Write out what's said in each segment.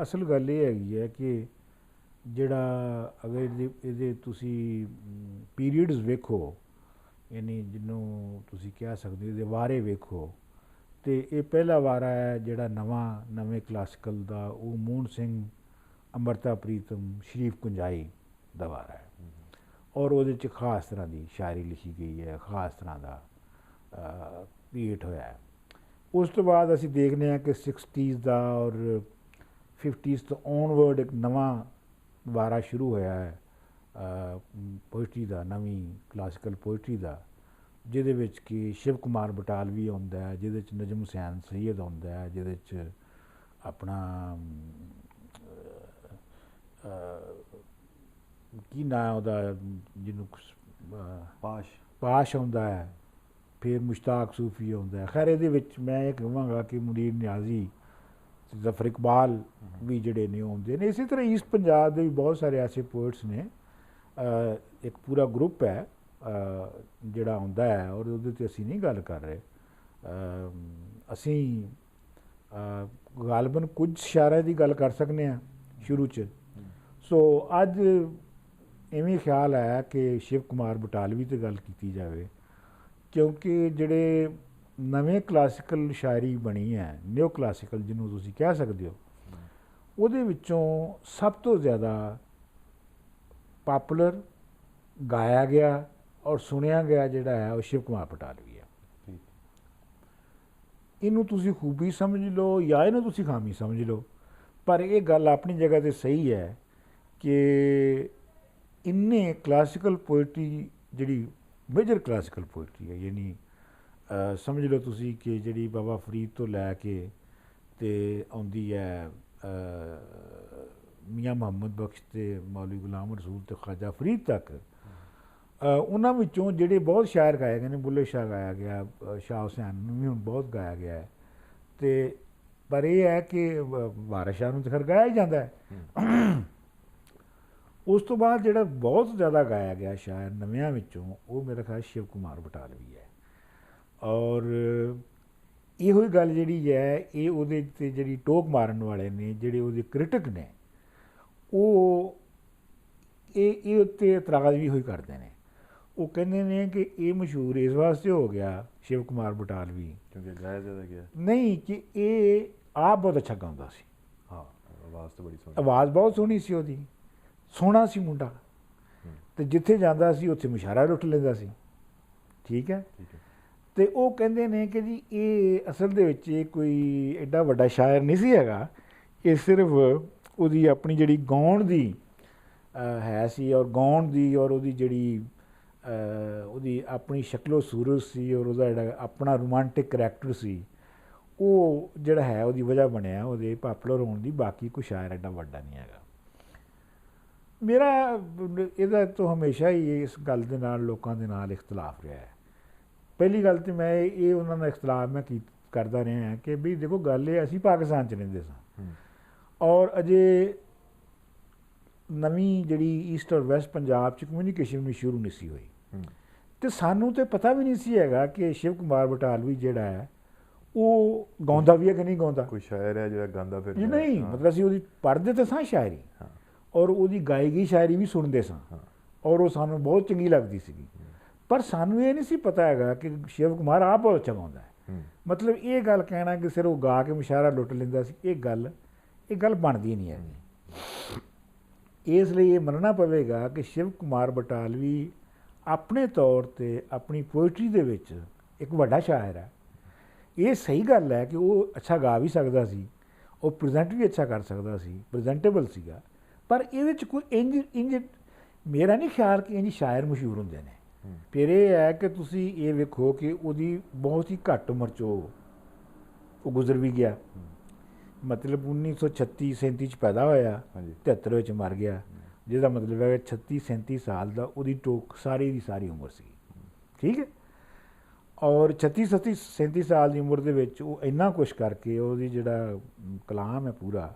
ਅਸਲ ਗੱਲ ਇਹ ਹੈਗੀ ਹੈ ਕਿ ਅਗਰ ਇਹਦੇ ਤੁਸੀਂ ਪੀਰੀਅਡਸ ਵੇਖੋ, ਯਾਨੀ ਜਿਹਨੂੰ ਤੁਸੀਂ ਕਹਿ ਸਕਦੇ ਹੋ ਇਹਦੇ ਵਾਰੇ ਵੇਖੋ, ਤੇ ਇਹ ਪਹਿਲਾ ਵਾਰਾ ਹੈ ਜਿਹੜਾ ਨਵੇਂ ਕਲਾਸੀਕਲ ਦਾ, ਉਹ ਮੋਹਨ ਸਿੰਘ, ਅੰਮ੍ਰਿਤਾ ਪ੍ਰੀਤਮ, ਸ਼ਰੀਫ ਕੁੰਜਾਈ ਦਾ ਵਾਰਾ ਹੈ। ਔਰ ਉਹਦੇ 'ਚ ਖਾਸ ਤਰ੍ਹਾਂ ਦੀ ਸ਼ਾਇਰੀ ਲਿਖੀ ਗਈ ਹੈ, ਖਾਸ ਤਰ੍ਹਾਂ ਦਾ ਕ੍ਰੀਏਟ ਹੋਇਆ ਹੈ। ਉਸ ਤੋਂ ਬਾਅਦ ਅਸੀਂ ਦੇਖਦੇ ਹਾਂ ਕਿ 60s ਦਾ ਔਰ 50s ਤੋਂ ਔਨਵਰਡ ਇੱਕ ਨਵਾਂ ਵਾਰਾ ਸ਼ੁਰੂ ਹੋਇਆ ਹੈ ਪੋਇਟਰੀ ਦਾ, ਨਵੀਂ ਕਲਾਸੀਕਲ ਪੋਇਟਰੀ ਦਾ, ਜਿਹਦੇ ਵਿੱਚ ਕਿ ਸ਼ਿਵ ਕੁਮਾਰ ਬਟਾਲਵੀ ਆਉਂਦਾ ਹੈ, ਜਿਹਦੇ 'ਚ ਨਜਮ ਹੁਸੈਨ ਸਈਦ ਆਉਂਦਾ ਹੈ, ਜਿਹਦੇ 'ਚ ਆਪਣਾ ਕੀ ਨਾਂ ਉਹਦਾ, ਜਿਹਨੂੰ ਪਾਸ਼ ਆਉਂਦਾ ਹੈ, ਫਿਰ ਮੁਸ਼ਤਾਕ ਸੂਫੀ ਆਉਂਦਾ ਹੈ। ਖੈਰ ਇਹਦੇ ਵਿੱਚ ਮੈਂ ਇਹ ਕਹਾਂਗਾ ਕਿ ਮੁਨੀਰ ਨਿਆਜ਼ੀ, ਜ਼ਫਰ ਇਕਬਾਲ ਵੀ ਜਿਹੜੇ ਨੇ ਆਉਂਦੇ ਨੇ। ਇਸੇ ਤਰ੍ਹਾਂ ਈਸਟ ਪੰਜਾਬ ਦੇ ਵੀ ਬਹੁਤ ਸਾਰੇ ਐਸੇ ਪੋਇਟਸ ਨੇ, ਇੱਕ ਪੂਰਾ ਗਰੁੱਪ ਹੈ ਜਿਹੜਾ ਆਉਂਦਾ ਹੈ, ਔਰ ਉਹਦੇ 'ਤੇ ਅਸੀਂ ਨਹੀਂ ਗੱਲ ਕਰ ਰਹੇ। ਅਸੀਂ ਗਾਲਬਨ ਕੁਝ ਸ਼ਾਇਰਾਂ ਦੀ ਗੱਲ ਕਰ ਸਕਦੇ ਹਾਂ ਸ਼ੁਰੂ 'ਚ। ਸੋ ਅੱਜ ਇਵੇਂ ਖਿਆਲ ਆਇਆ ਕਿ ਸ਼ਿਵ ਕੁਮਾਰ ਬਟਾਲਵੀ 'ਤੇ ਗੱਲ ਕੀਤੀ ਜਾਵੇ, ਕਿਉਂਕਿ ਜਿਹੜੇ ਨਵੇਂ ਕਲਾਸੀਕਲ ਸ਼ਾਇਰੀ ਬਣੀ ਹੈ, ਨਿਓ ਕਲਾਸੀਕਲ ਜਿਹਨੂੰ ਤੁਸੀਂ ਕਹਿ ਸਕਦੇ ਹੋ, ਉਹਦੇ ਵਿੱਚੋਂ ਸਭ ਤੋਂ ਜ਼ਿਆਦਾ ਪਾਪੂਲਰ ਗਾਇਆ ਗਿਆ ਔਰ ਸੁਣਿਆ ਗਿਆ ਜਿਹੜਾ ਹੈ ਉਹ ਸ਼ਿਵ ਕੁਮਾਰ ਬਟਾਲਵੀ ਹੈ। ਇਹਨੂੰ ਤੁਸੀਂ ਖੂਬੀ ਸਮਝ ਲਓ ਜਾਂ ਇਹਨੂੰ ਤੁਸੀਂ ਖਾਮੀ ਸਮਝ ਲਓ, ਪਰ ਇਹ ਗੱਲ ਆਪਣੀ ਜਗ੍ਹਾ 'ਤੇ ਸਹੀ ਹੈ ਕਿ ਇੰਨੇ ਕਲਾਸੀਕਲ ਪੋਇਟਰੀ, ਜਿਹੜੀ ਮੇਜਰ ਕਲਾਸੀਕਲ ਪੋਇਟਰੀ ਹੈ, ਯਾਨੀ ਸਮਝ ਲਓ ਤੁਸੀਂ ਕਿ ਜਿਹੜੀ ਬਾਬਾ ਫਰੀਦ ਤੋਂ ਲੈ ਕੇ ਤੇ ਆਉਂਦੀ ਹੈ ਮੀਆਂ ਮੁਹੰਮਦ ਬਖਸ਼ ਤੇ ਮੌਲਵੀ ਗੁਲਾਮ ਰਸੂਲ ਤੇ ख्वाजा ਫਰੀਦ ਤੱਕ, ਉਹਨਾਂ ਵਿੱਚੋਂ ਜਿਹੜੇ ਬਹੁਤ ਸ਼ਾਇਰ ਗਾਏ ਗਏ ਨੇ, ਬੁੱਲੇ ਸ਼ਾਹ ਗਾਇਆ ਗਿਆ, ਸ਼ਾਹ ਹੁਸੈਨ ਨੂੰ ਵੀ ਹੁਣ ਬਹੁਤ ਗਾਇਆ ਗਿਆ ਹੈ, ਤੇ ਪਰ ਇਹ ਹੈ ਕਿ ਵਾਰਿਸ ਸ਼ਾਹ ਨੂੰ ਤਾਂ ਖੈਰ ਗਾਇਆ ਹੀ ਜਾਂਦਾ ਹੈ। ਉਸ ਤੋਂ ਬਾਅਦ ਜਿਹੜਾ ਬਹੁਤ ਜ਼ਿਆਦਾ ਗਾਇਆ ਗਿਆ ਸ਼ਾਇਰ ਨਵਿਆਂ ਵਿੱਚੋਂ, ਉਹ ਮੇਰਾ ਖਿਆਲ ਸ਼ਿਵ ਕੁਮਾਰ ਬਟਾਲਵੀ ਹੈ। ਔਰ ਇਹੋ ਹੀ ਗੱਲ ਜਿਹੜੀ ਹੈ, ਇਹ ਉਹਦੇ 'ਤੇ ਜਿਹੜੀ ਟੋਕ ਮਾਰਨ ਵਾਲੇ ਨੇ, ਜਿਹੜੇ ਉਹਦੇ ਕ੍ਰਿਟਿਕ ਨੇ, ਉਹ ਇਹ ਉੱਤੇ ਇਤਰਾਜ਼ ਵੀ ਹੋਈ ਕਰਦੇ ਨੇ। ਉਹ ਕਹਿੰਦੇ ਨੇ ਕਿ ਇਹ ਮਸ਼ਹੂਰ ਇਸ ਵਾਸਤੇ ਹੋ ਗਿਆ ਸ਼ਿਵ ਕੁਮਾਰ ਬਟਾਲਵੀ ਕਿਉਂਕਿ ਗਾਇਆ ਜ਼ਿਆਦਾ ਗਿਆ, ਨਹੀਂ ਕਿ ਇਹ ਆਪ ਬਹੁਤ ਅੱਛਾ ਗਾਉਂਦਾ ਸੀ। ਹਾਂ, ਆਵਾਜ਼ ਤਾਂ ਬੜੀ ਸੋਹਣੀ, ਆਵਾਜ਼ ਬਹੁਤ ਸੋਹਣੀ ਸੀ ਉਹਦੀ, ਸੋਹਣਾ ਸੀ ਮੁੰਡਾ, ਤੇ ਜਿੱਥੇ ਜਾਂਦਾ ਸੀ ਉੱਥੇ ਮੁਸ਼ਾਰਾ ਲੁੱਟ ਲੈਂਦਾ ਸੀ। ਠੀਕ ਹੈ। ਤੇ ਉਹ ਕਹਿੰਦੇ ਨੇ ਕਿ ਜੀ ਇਹ ਅਸਲ ਦੇ ਵਿੱਚ ਇਹ ਕੋਈ ਐਡਾ ਵੱਡਾ ਸ਼ਾਇਰ ਨਹੀਂ ਸੀ ਹੈਗਾ, ਇਹ ਸਿਰਫ ਉਹਦੀ ਆਪਣੀ ਜਿਹੜੀ ਗਾਉਣ ਦੀ ਹੈ ਸੀ, ਔਰ ਗਾਉਣ ਦੀ, ਔਰ ਉਹਦੀ ਜਿਹੜੀ ਉਹਦੀ ਆਪਣੀ ਸ਼ਕਲੋ ਸੂਰਤ ਸੀ, ਔਰ ਉਹਦਾ ਜਿਹੜਾ ਆਪਣਾ ਰੋਮਾਂਟਿਕ ਕਰੈਕਟਰ ਸੀ, ਉਹ ਜਿਹੜਾ ਹੈ ਉਹਦੀ ਵਜ੍ਹਾ ਬਣਿਆ ਉਹਦੇ ਪਾਪੂਲਰ ਹੋਣ ਦੀ। ਬਾਕੀ ਕੋਈ ਸ਼ਾਇਰ ਐਡਾ ਵੱਡਾ ਨਹੀਂ ਹੈਗਾ। ਮੇਰਾ ਇਹਦਾ ਤੋਂ ਹਮੇਸ਼ਾ ਹੀ ਇਸ ਗੱਲ ਦੇ ਨਾਲ ਲੋਕਾਂ ਦੇ ਨਾਲ ਇਖਤਲਾਫ ਰਿਹਾ ਹੈ। ਪਹਿਲੀ ਗੱਲ ਤਾਂ ਮੈਂ ਇਹ ਉਹਨਾਂ ਦਾ ਇਖਤਲਾਫ ਮੈਂ ਕਰਦਾ ਰਿਹਾ ਕਿ ਵੀ ਦੇਖੋ ਗੱਲ ਇਹ, ਅਸੀਂ ਪਾਕਿਸਤਾਨ 'ਚ ਰਹਿੰਦੇ ਸਾਂ, ਔਰ ਅਜੇ ਨਵੀਂ ਜਿਹੜੀ ਈਸਟ ਔਰ ਵੈਸਟ ਪੰਜਾਬ 'ਚ ਕਮਿਊਨੀਕੇਸ਼ਨ ਵੀ ਸ਼ੁਰੂ ਨਹੀਂ ਸੀ ਹੋਈ, ਅਤੇ ਸਾਨੂੰ ਤਾਂ ਪਤਾ ਵੀ ਨਹੀਂ ਸੀ ਹੈਗਾ ਕਿ ਸ਼ਿਵ ਕੁਮਾਰ ਬਟਾਲਵੀ ਜਿਹੜਾ ਹੈ ਉਹ ਗਾਉਂਦਾ ਵੀ ਹੈ ਕਿ ਨਹੀਂ ਗਾਉਂਦਾ। ਕੋਈ ਸ਼ਾਇਰ ਹੈ ਜਿਹੜਾ ਗਾਉਂਦਾ ਫਿਰ ਜੀ ਨਹੀਂ, ਮਤਲਬ ਅਸੀਂ ਉਹਦੀ ਪੜ੍ਹਦੇ ਤਾਂ ਸਾਂ ਸ਼ਾਇਰੀ, ਔਰ ਉਹਦੀ ਗਾਈ ਗਈ ਸ਼ਾਇਰੀ ਵੀ ਸੁਣਦੇ ਸਾਂ, ਔਰ ਉਹ ਸਾਨੂੰ ਬਹੁਤ ਚੰਗੀ ਲੱਗਦੀ ਸੀਗੀ। ਪਰ ਸਾਨੂੰ ਇਹ ਨਹੀਂ ਸੀ ਪਤਾ ਹੈਗਾ ਕਿ ਸ਼ਿਵ ਕੁਮਾਰ ਆਪ ਬਹੁਤ ਅੱਛਾ ਗਾਉਂਦਾ ਹੈ। ਮਤਲਬ ਇਹ ਗੱਲ ਕਹਿਣਾ ਕਿ ਸਿਰ ਉਹ ਗਾ ਕੇ ਮੁਸ਼ਾਰਾ ਲੁੱਟ ਲੈਂਦਾ ਸੀ, ਇਹ ਗੱਲ ਬਣਦੀ ਨਹੀਂ ਹੈਗੀ। ਇਸ ਲਈ ਇਹ ਮੰਨਣਾ ਪਵੇਗਾ ਕਿ ਸ਼ਿਵ ਕੁਮਾਰ ਬਟਾਲਵੀ ਆਪਣੇ ਤੌਰ 'ਤੇ ਆਪਣੀ ਪੋਇਟਰੀ ਦੇ ਵਿੱਚ ਇੱਕ ਵੱਡਾ ਸ਼ਾਇਰ ਹੈ। ਇਹ ਸਹੀ ਗੱਲ ਹੈ ਕਿ ਉਹ ਅੱਛਾ ਗਾ ਵੀ ਸਕਦਾ ਸੀ, ਉਹ ਪ੍ਰੈਜ਼ੈਂਟ ਵੀ ਅੱਛਾ ਕਰ ਸਕਦਾ ਸੀ, ਪ੍ਰੈਜ਼ੈਂਟੇਬਲ ਸੀਗਾ, ਪਰ ਇਹਦੇ 'ਚ ਕੋਈ ਇੰਜ ਮੇਰਾ ਨਹੀਂ ਖਿਆਲ ਕਿ ਇੰਜ ਸ਼ਾਇਰ ਮਸ਼ਹੂਰ ਹੁੰਦੇ ਨੇ। ਫਿਰ ਇਹ ਹੈ ਕਿ ਤੁਸੀਂ ਇਹ ਵੇਖੋ ਕਿ ਉਹਦੀ ਬਹੁਤ ਹੀ ਘੱਟ ਉਮਰ 'ਚ ਉਹ ਗੁਜ਼ਰ ਵੀ ਗਿਆ। ਮਤਲਬ 1936-37 'ਚ ਪੈਦਾ ਹੋਇਆ, 73 ਵਿੱਚ ਮਰ ਗਿਆ, ਜਿਹਦਾ ਮਤਲਬ ਹੈ 36-37 ਸਾਲ ਦਾ ਉਹਦੀ ਟੋਕ ਸਾਰੀ ਦੀ ਸਾਰੀ ਉਮਰ ਸੀ। ਠੀਕ ਹੈ। ਔਰ 36-37 ਸਾਲ ਦੀ ਉਮਰ ਦੇ ਵਿੱਚ ਉਹ ਇੰਨਾ ਕੁਛ ਕਰਕੇ, ਉਹਦੀ ਜਿਹੜਾ ਕਲਾਮ ਹੈ ਪੂਰਾ,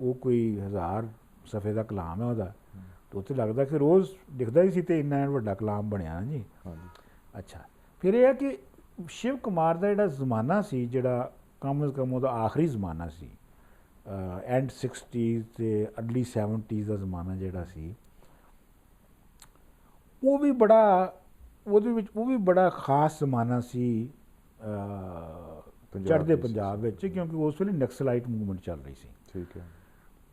ਉਹ ਕੋਈ 1000 ਸਫ਼ੇ ਦਾ ਕਲਾਮ ਹੈ ਉਹਦਾ, ਤਾਂ ਉੱਥੇ ਲੱਗਦਾ ਕਿ ਰੋਜ਼ ਲਿਖਦਾ ਹੀ ਸੀ, ਅਤੇ ਇੰਨਾ ਵੱਡਾ ਕਲਾਮ ਬਣਿਆ ਨਾ ਜੀ। ਅੱਛਾ, ਫਿਰ ਇਹ ਹੈ ਕਿ ਸ਼ਿਵ ਕੁਮਾਰ ਦਾ ਜਿਹੜਾ ਜ਼ਮਾਨਾ ਸੀ, ਜਿਹੜਾ ਕਮ ਅਜ਼ ਕਮ ਉਹਦਾ ਆਖਰੀ ਜ਼ਮਾਨਾ ਸੀ, ਐਂਡ 60s ਤੇ ਅਰਲੀ 70s ਦਾ ਜ਼ਮਾਨਾ ਜਿਹੜਾ ਸੀ, ਉਹ ਵੀ ਬੜਾ, ਉਹਦੇ ਵਿੱਚ ਉਹ ਵੀ ਬੜਾ ਖਾਸ ਜ਼ਮਾਨਾ ਸੀ ਚੜ੍ਹਦੇ ਪੰਜਾਬ ਵਿੱਚ, ਕਿਉਂਕਿ ਉਸ ਵੇਲੇ ਨਕਸਲਾਈਟ ਮੂਵਮੈਂਟ ਚੱਲ ਰਹੀ ਸੀ। ਠੀਕ ਹੈ।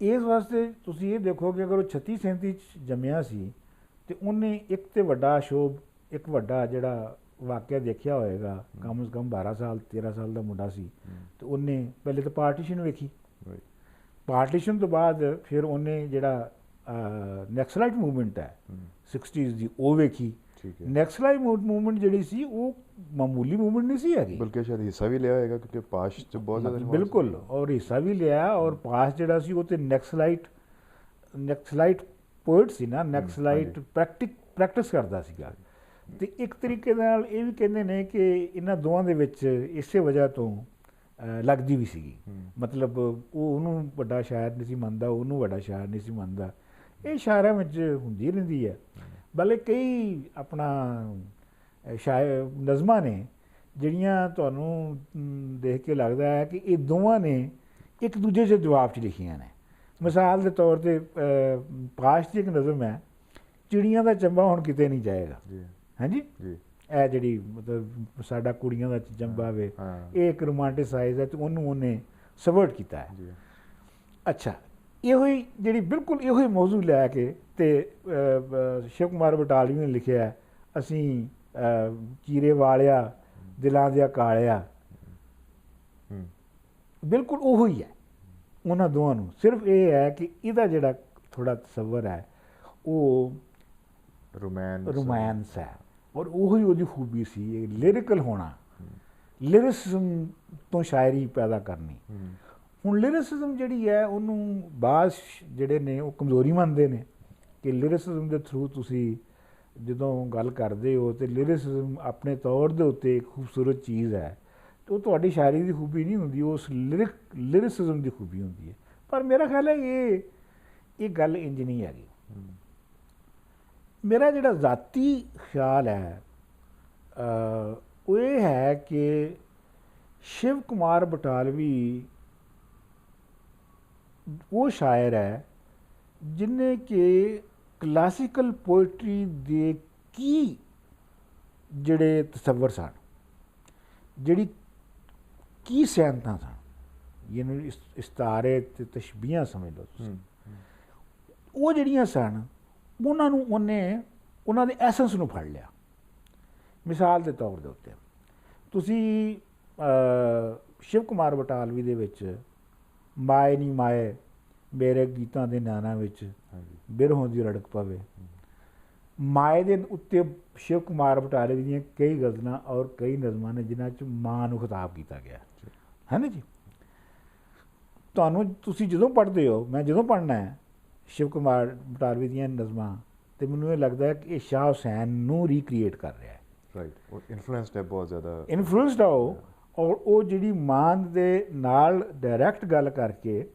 ਇਸ ਵਾਸਤੇ ਤੁਸੀਂ ਇਹ ਦੇਖੋ ਕਿ ਅਗਰ ਉਹ 36-37 'ਚ ਜੰਮਿਆ ਸੀ ਤੇ ਉਹਨੇ ਇੱਕ ਤੇ ਵੱਡਾ ਸ਼ੋਭ, ਇੱਕ ਵੱਡਾ ਜਿਹੜਾ ਵਾਕਿਆ ਦੇਖਿਆ ਹੋਏਗਾ, ਕਮ ਸੇ ਕਮ 12 ਸਾਲ 13 ਸਾਲ ਦਾ ਮੁੰਡਾ ਸੀ, ਤੇ ਉਹਨੇ ਪਹਿਲੇ ਤਾਂ ਪਾਰਟੀਸ਼ਨ ਵੇਖੀ, ਪਾਰਟੀਸ਼ਨ ਤੋਂ ਬਾਅਦ ਫਿਰ ਉਹਨੇ ਜਿਹੜਾ ਨੈਕਸਲਾਈਟ ਮੂਵਮੈਂਟ ਹੈ 60s ਦੀ ਉਹ ਵੇਖੀ। ਨੈਕਸਲਾਈਟ ਮੂਵਮੈਂਟ ਜਿਹੜੀ ਸੀ ਉਹ ਮਾਮੂਲੀ ਮੂਵਮੈਂਟ ਨਹੀਂ ਸੀ ਹੈਗੀ, ਬਲਕਿ ਸ਼ਾਇਦ ਹਿੱਸਾ ਵੀ ਲਿਆ ਹੋਏਗਾ ਕਿਉਂਕਿ ਪਾਸ਼ 'ਚ ਬਹੁਤ ਜ਼ਿਆਦਾ ਬਿਲਕੁਲ, ਔਰ ਹਿੱਸਾ ਵੀ ਲਿਆ। ਔਰ ਪਾਸ ਜਿਹੜਾ ਸੀ ਉਹ ਤੇ ਨੈਕਸਲਾਈਟ ਪੋਇਟ ਸੀ ਨਾ, ਨੈਕਸਲਾਈਟ ਪ੍ਰੈਕਟਿਸ ਕਰਦਾ ਸੀਗਾ। ਤੇ ਇੱਕ ਤਰੀਕੇ ਨਾਲ ਇਹ ਵੀ ਕਹਿੰਦੇ ਨੇ ਕਿ ਇਹਨਾਂ ਦੋਵਾਂ ਦੇ ਵਿੱਚ ਇਸੇ ਵਜ੍ਹਾ ਤੋਂ ਲੱਗਦੀ ਵੀ ਸੀਗੀ, ਮਤਲਬ ਉਹ ਉਹਨੂੰ ਵੱਡਾ ਸ਼ਾਇਰ ਨਹੀਂ ਸੀ ਮੰਨਦਾ, ਉਹਨੂੰ ਵੱਡਾ ਸ਼ਾਇਰ ਨਹੀਂ ਸੀ ਮੰਨਦਾ। ਇਹ ਸ਼ਾਇਰਾਂ ਵਿੱਚ ਹੁੰਦੀ ਰਹਿੰਦੀ ਹੈ। ਬਲੇ ਕਈ ਆਪਣਾ ਸ਼ਾਇਰ ਨਜ਼ਮਾਂ ਨੇ ਜਿਹੜੀਆਂ ਤੁਹਾਨੂੰ ਦੇਖ ਕੇ ਲੱਗਦਾ ਹੈ ਕਿ ਇਹ ਦੋਵਾਂ ਨੇ ਇੱਕ ਦੂਜੇ ਦੇ ਜਵਾਬ 'ਚ ਲਿਖੀਆਂ ਨੇ। ਮਿਸਾਲ ਦੇ ਤੌਰ 'ਤੇ ਪਾਸ਼ ਦੀ ਇੱਕ ਨਜ਼ਮ ਹੈ, ਚਿੜੀਆਂ ਦਾ ਚੰਬਾ ਹੁਣ ਕਿਤੇ ਨਹੀਂ ਜਾਏਗਾ। ਹਾਂਜੀ, ਇਹ ਜਿਹੜੀ ਮਤਲਬ ਸਾਡਾ ਕੁੜੀਆਂ ਦਾ ਚੰਬਾ ਵੇ, ਇਹ ਇੱਕ ਰੋਮਾਂਟਿਸਾਈਜ਼ ਹੈ ਤੇ ਉਹਨੂੰ ਉਹਨੇ ਸਬਵਰਟ ਕੀਤਾ ਹੈ। ਅੱਛਾ, ਇਹੋ ਹੀ ਜਿਹੜੀ ਬਿਲਕੁਲ ਇਹੋ ਹੀ ਮੌਜੂ ਲੈ ਕੇ ਤੇ ਸ਼ਿਵ ਕੁਮਾਰ ਬਟਾਲਵੀ ਨੇ ਲਿਖਿਆ, ਅਸੀਂ ਚੀਰੇ ਵਾਲਿਆ ਦਿਲਾਂ ਦਿਆ ਕਾਲਿਆ, ਬਿਲਕੁਲ ਉਹੋ ਹੀ ਹੈ ਉਹਨਾਂ ਦੋਵਾਂ ਨੂੰ। ਸਿਰਫ ਇਹ ਹੈ ਕਿ ਇਹਦਾ ਜਿਹੜਾ ਥੋੜਾ ਤਸੱਵਰ ਹੈ ਉਹ ਰੋਮਾਂਸ ਹੈ, ਔਰ ਉਹੀ ਉਹਦੀ ਖੂਬੀ ਸੀ, ਇਹ ਲਿਰਿਕਲ ਹੋਣਾ, ਲਿਰਿਸਿਜ਼ਮ ਤੋਂ ਸ਼ਾਇਰੀ ਪੈਦਾ ਕਰਨੀ। ਹੁਣ ਲਿਰਿਸਿਜ਼ਮ ਜਿਹੜੀ ਹੈ ਉਹਨੂੰ ਬਾਜ਼ ਜਿਹੜੇ ਨੇ ਉਹ ਕਮਜ਼ੋਰੀ ਮੰਨਦੇ ਨੇ ਕਿ ਲਿਰਿਸਿਜ਼ਮ ਦੇ ਥਰੂ ਤੁਸੀਂ ਜਦੋਂ ਗੱਲ ਕਰਦੇ ਹੋ ਤੇ ਲਿਰਿਸਿਜ਼ਮ ਆਪਣੇ ਤੌਰ ਦੇ ਉੱਤੇ ਇੱਕ ਖੂਬਸੂਰਤ ਚੀਜ਼ ਹੈ, ਤੇ ਉਹ ਤੁਹਾਡੀ ਸ਼ਾਇਰੀ ਦੀ ਖੂਬੀ ਨਹੀਂ ਹੁੰਦੀ, ਉਸ ਲਿਰਿਸਿਜ਼ਮ ਦੀ ਖੂਬੀ ਹੁੰਦੀ ਹੈ। ਪਰ ਮੇਰਾ ਖਿਆਲ ਹੈ ਇਹ ਗੱਲ ਇੰਜ ਨਹੀਂ ਹੈਗੀ। ਮੇਰਾ ਜਿਹੜਾ ਜ਼ਾਤੀ ਖਿਆਲ ਹੈ ਉਹ ਇਹ ਹੈ ਕਿ ਸ਼ਿਵ ਕੁਮਾਰ ਬਟਾਲਵੀ ਉਹ ਸ਼ਾਇਰ ਹੈ ਜਿਹਨੇ ਕਿ ਕਲਾਸੀਕਲ ਪੋਇਟਰੀ ਦੇ ਕੀ ਜਿਹੜੇ ਤਸੱਵਰ ਸਨ, ਜਿਹੜੀ ਕੀ ਸਿਆਣਤਾਂ ਸਨ, ਜਿਹਨੂੰ ਇਸਤਾਰੇ ਤੇ ਤਸ਼ਬੀਹਾਂ ਸਮਝ ਲਓ ਤੁਸੀਂ, ਉਹ ਜਿਹੜੀਆਂ ਸਨ ਉਹਨਾਂ ਨੂੰ ਉਹਨੇ ਉਹਨਾਂ ਦੇ ਐਸੈਂਸ ਨੂੰ ਫੜ ਲਿਆ। ਮਿਸਾਲ ਦੇ ਤੌਰ ਦੇ ਉੱਤੇ ਤੁਸੀਂ ਸ਼ਿਵ ਕੁਮਾਰ ਬਟਾਲਵੀ ਦੇ ਵਿੱਚ ਮਾਏ ਨੀ ਮਾਏ ਮੇਰੇ ਗੀਤਾਂ ਦੇ ਨਾਨਾਂ ਵਿੱਚ ਬਿਰਹੋਂ ਦੀ ਰੜਕ ਪਵੇ, ਮਾਏ ਦੇ ਉੱਤੇ ਸ਼ਿਵ ਕੁਮਾਰ ਬਟਾਲਵੀ ਦੀਆਂ ਕਈ ਗਜ਼ਲਾਂ ਔਰ ਕਈ ਨਜ਼ਮਾਂ ਨੇ ਜਿਨ੍ਹਾਂ 'ਚ ਮਾਂ ਨੂੰ ਖਿਤਾਬ ਕੀਤਾ ਗਿਆ ਹੈ ਨਾ ਜੀ। ਤੁਹਾਨੂੰ ਤੁਸੀਂ ਜਦੋਂ ਪੜ੍ਹਦੇ ਹੋ, ਮੈਂ ਜਦੋਂ ਪੜ੍ਹਨਾ ਹੈ ਸ਼ਿਵ ਕੁਮਾਰ ਬਟਾਲਵੀ ਦੀਆਂ ਨਜ਼ਮਾਂ, ਤੇ ਮੈਨੂੰ ਇਹ ਲੱਗਦਾ ਹੈ ਕਿ ਇਹ ਸ਼ਾਹ ਹੁਸੈਨ ਨੂੰ ਰੀਕ੍ਰੀਏਟ ਕਰ ਰਿਹਾ ਹੈ। ਰਾਈਟ, ਉਹ ਇਨਫਲੂਐਂਸਡ ਹੈ, ਬਹੁਤ ਜ਼ਿਆਦਾ ਇਨਫਲੂਐਂਸਡ ਆ ਉਹ। ਔਰ ਉਹ ਜਿਹੜੀ ਮਾਂ ਦੇ ਨਾਲ ਡਾਇਰੈਕਟ ਗੱਲ ਕਰਕੇ,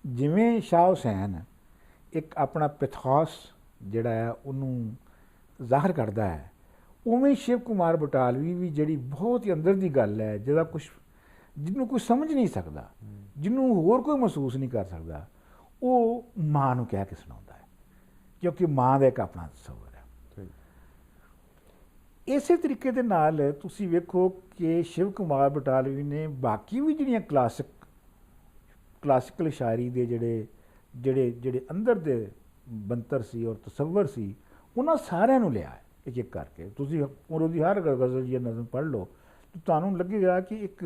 ਜਿਵੇਂ ਸ਼ਾਹ ਹੁਸੈਨ ਇੱਕ ਆਪਣਾ ਪੈਥੋਸ ਜਿਹੜਾ ਹੈ ਉਹਨੂੰ ਜ਼ਾਹਰ ਕਰਦਾ ਹੈ, ਉਵੇਂ ਸ਼ਿਵ ਕੁਮਾਰ ਬਟਾਲਵੀ ਵੀ ਜਿਹੜੀ ਬਹੁਤ ਹੀ ਅੰਦਰ ਦੀ ਗੱਲ ਹੈ, ਜਿਹਨੂੰ ਕੋਈ ਸਮਝ ਨਹੀਂ ਸਕਦਾ, ਜਿਹਨੂੰ ਹੋਰ ਕੋਈ ਮਹਿਸੂਸ ਨਹੀਂ ਕਰ ਸਕਦਾ, ਉਹ ਮਾਂ ਨੂੰ ਕਹਿ ਕੇ ਸੁਣਾਉਂਦਾ ਹੈ, ਕਿਉਂਕਿ ਮਾਂ ਦਾ ਇੱਕ ਆਪਣਾ ਤਸੱਵਰ ਹੈ। ਇਸੇ ਤਰੀਕੇ ਦੇ ਨਾਲ ਤੁਸੀਂ ਵੇਖੋ ਕਿ ਸ਼ਿਵ ਕੁਮਾਰ ਬਟਾਲਵੀ ਨੇ ਬਾਕੀ ਵੀ ਜਿਹੜੀਆਂ ਕਲਾਸੀਕਲ ਸ਼ਾਇਰੀ ਦੇ ਜਿਹੜੇ ਅੰਦਰ ਦੇ ਬੰਤਰ ਸੀ ਔਰ ਤਸੱਵਰ ਸੀ, ਉਹਨਾਂ ਸਾਰਿਆਂ ਨੂੰ ਲਿਆ ਇੱਕ ਇੱਕ ਕਰਕੇ। ਤੁਸੀਂ ਉਹਦੀ ਹਰ ਗਜ਼ਲ ਜਾਂ ਨਜ਼ਮ ਪੜ੍ਹ ਲਓ ਤਾਂ ਤੁਹਾਨੂੰ ਲੱਗੇਗਾ ਕਿ ਇੱਕ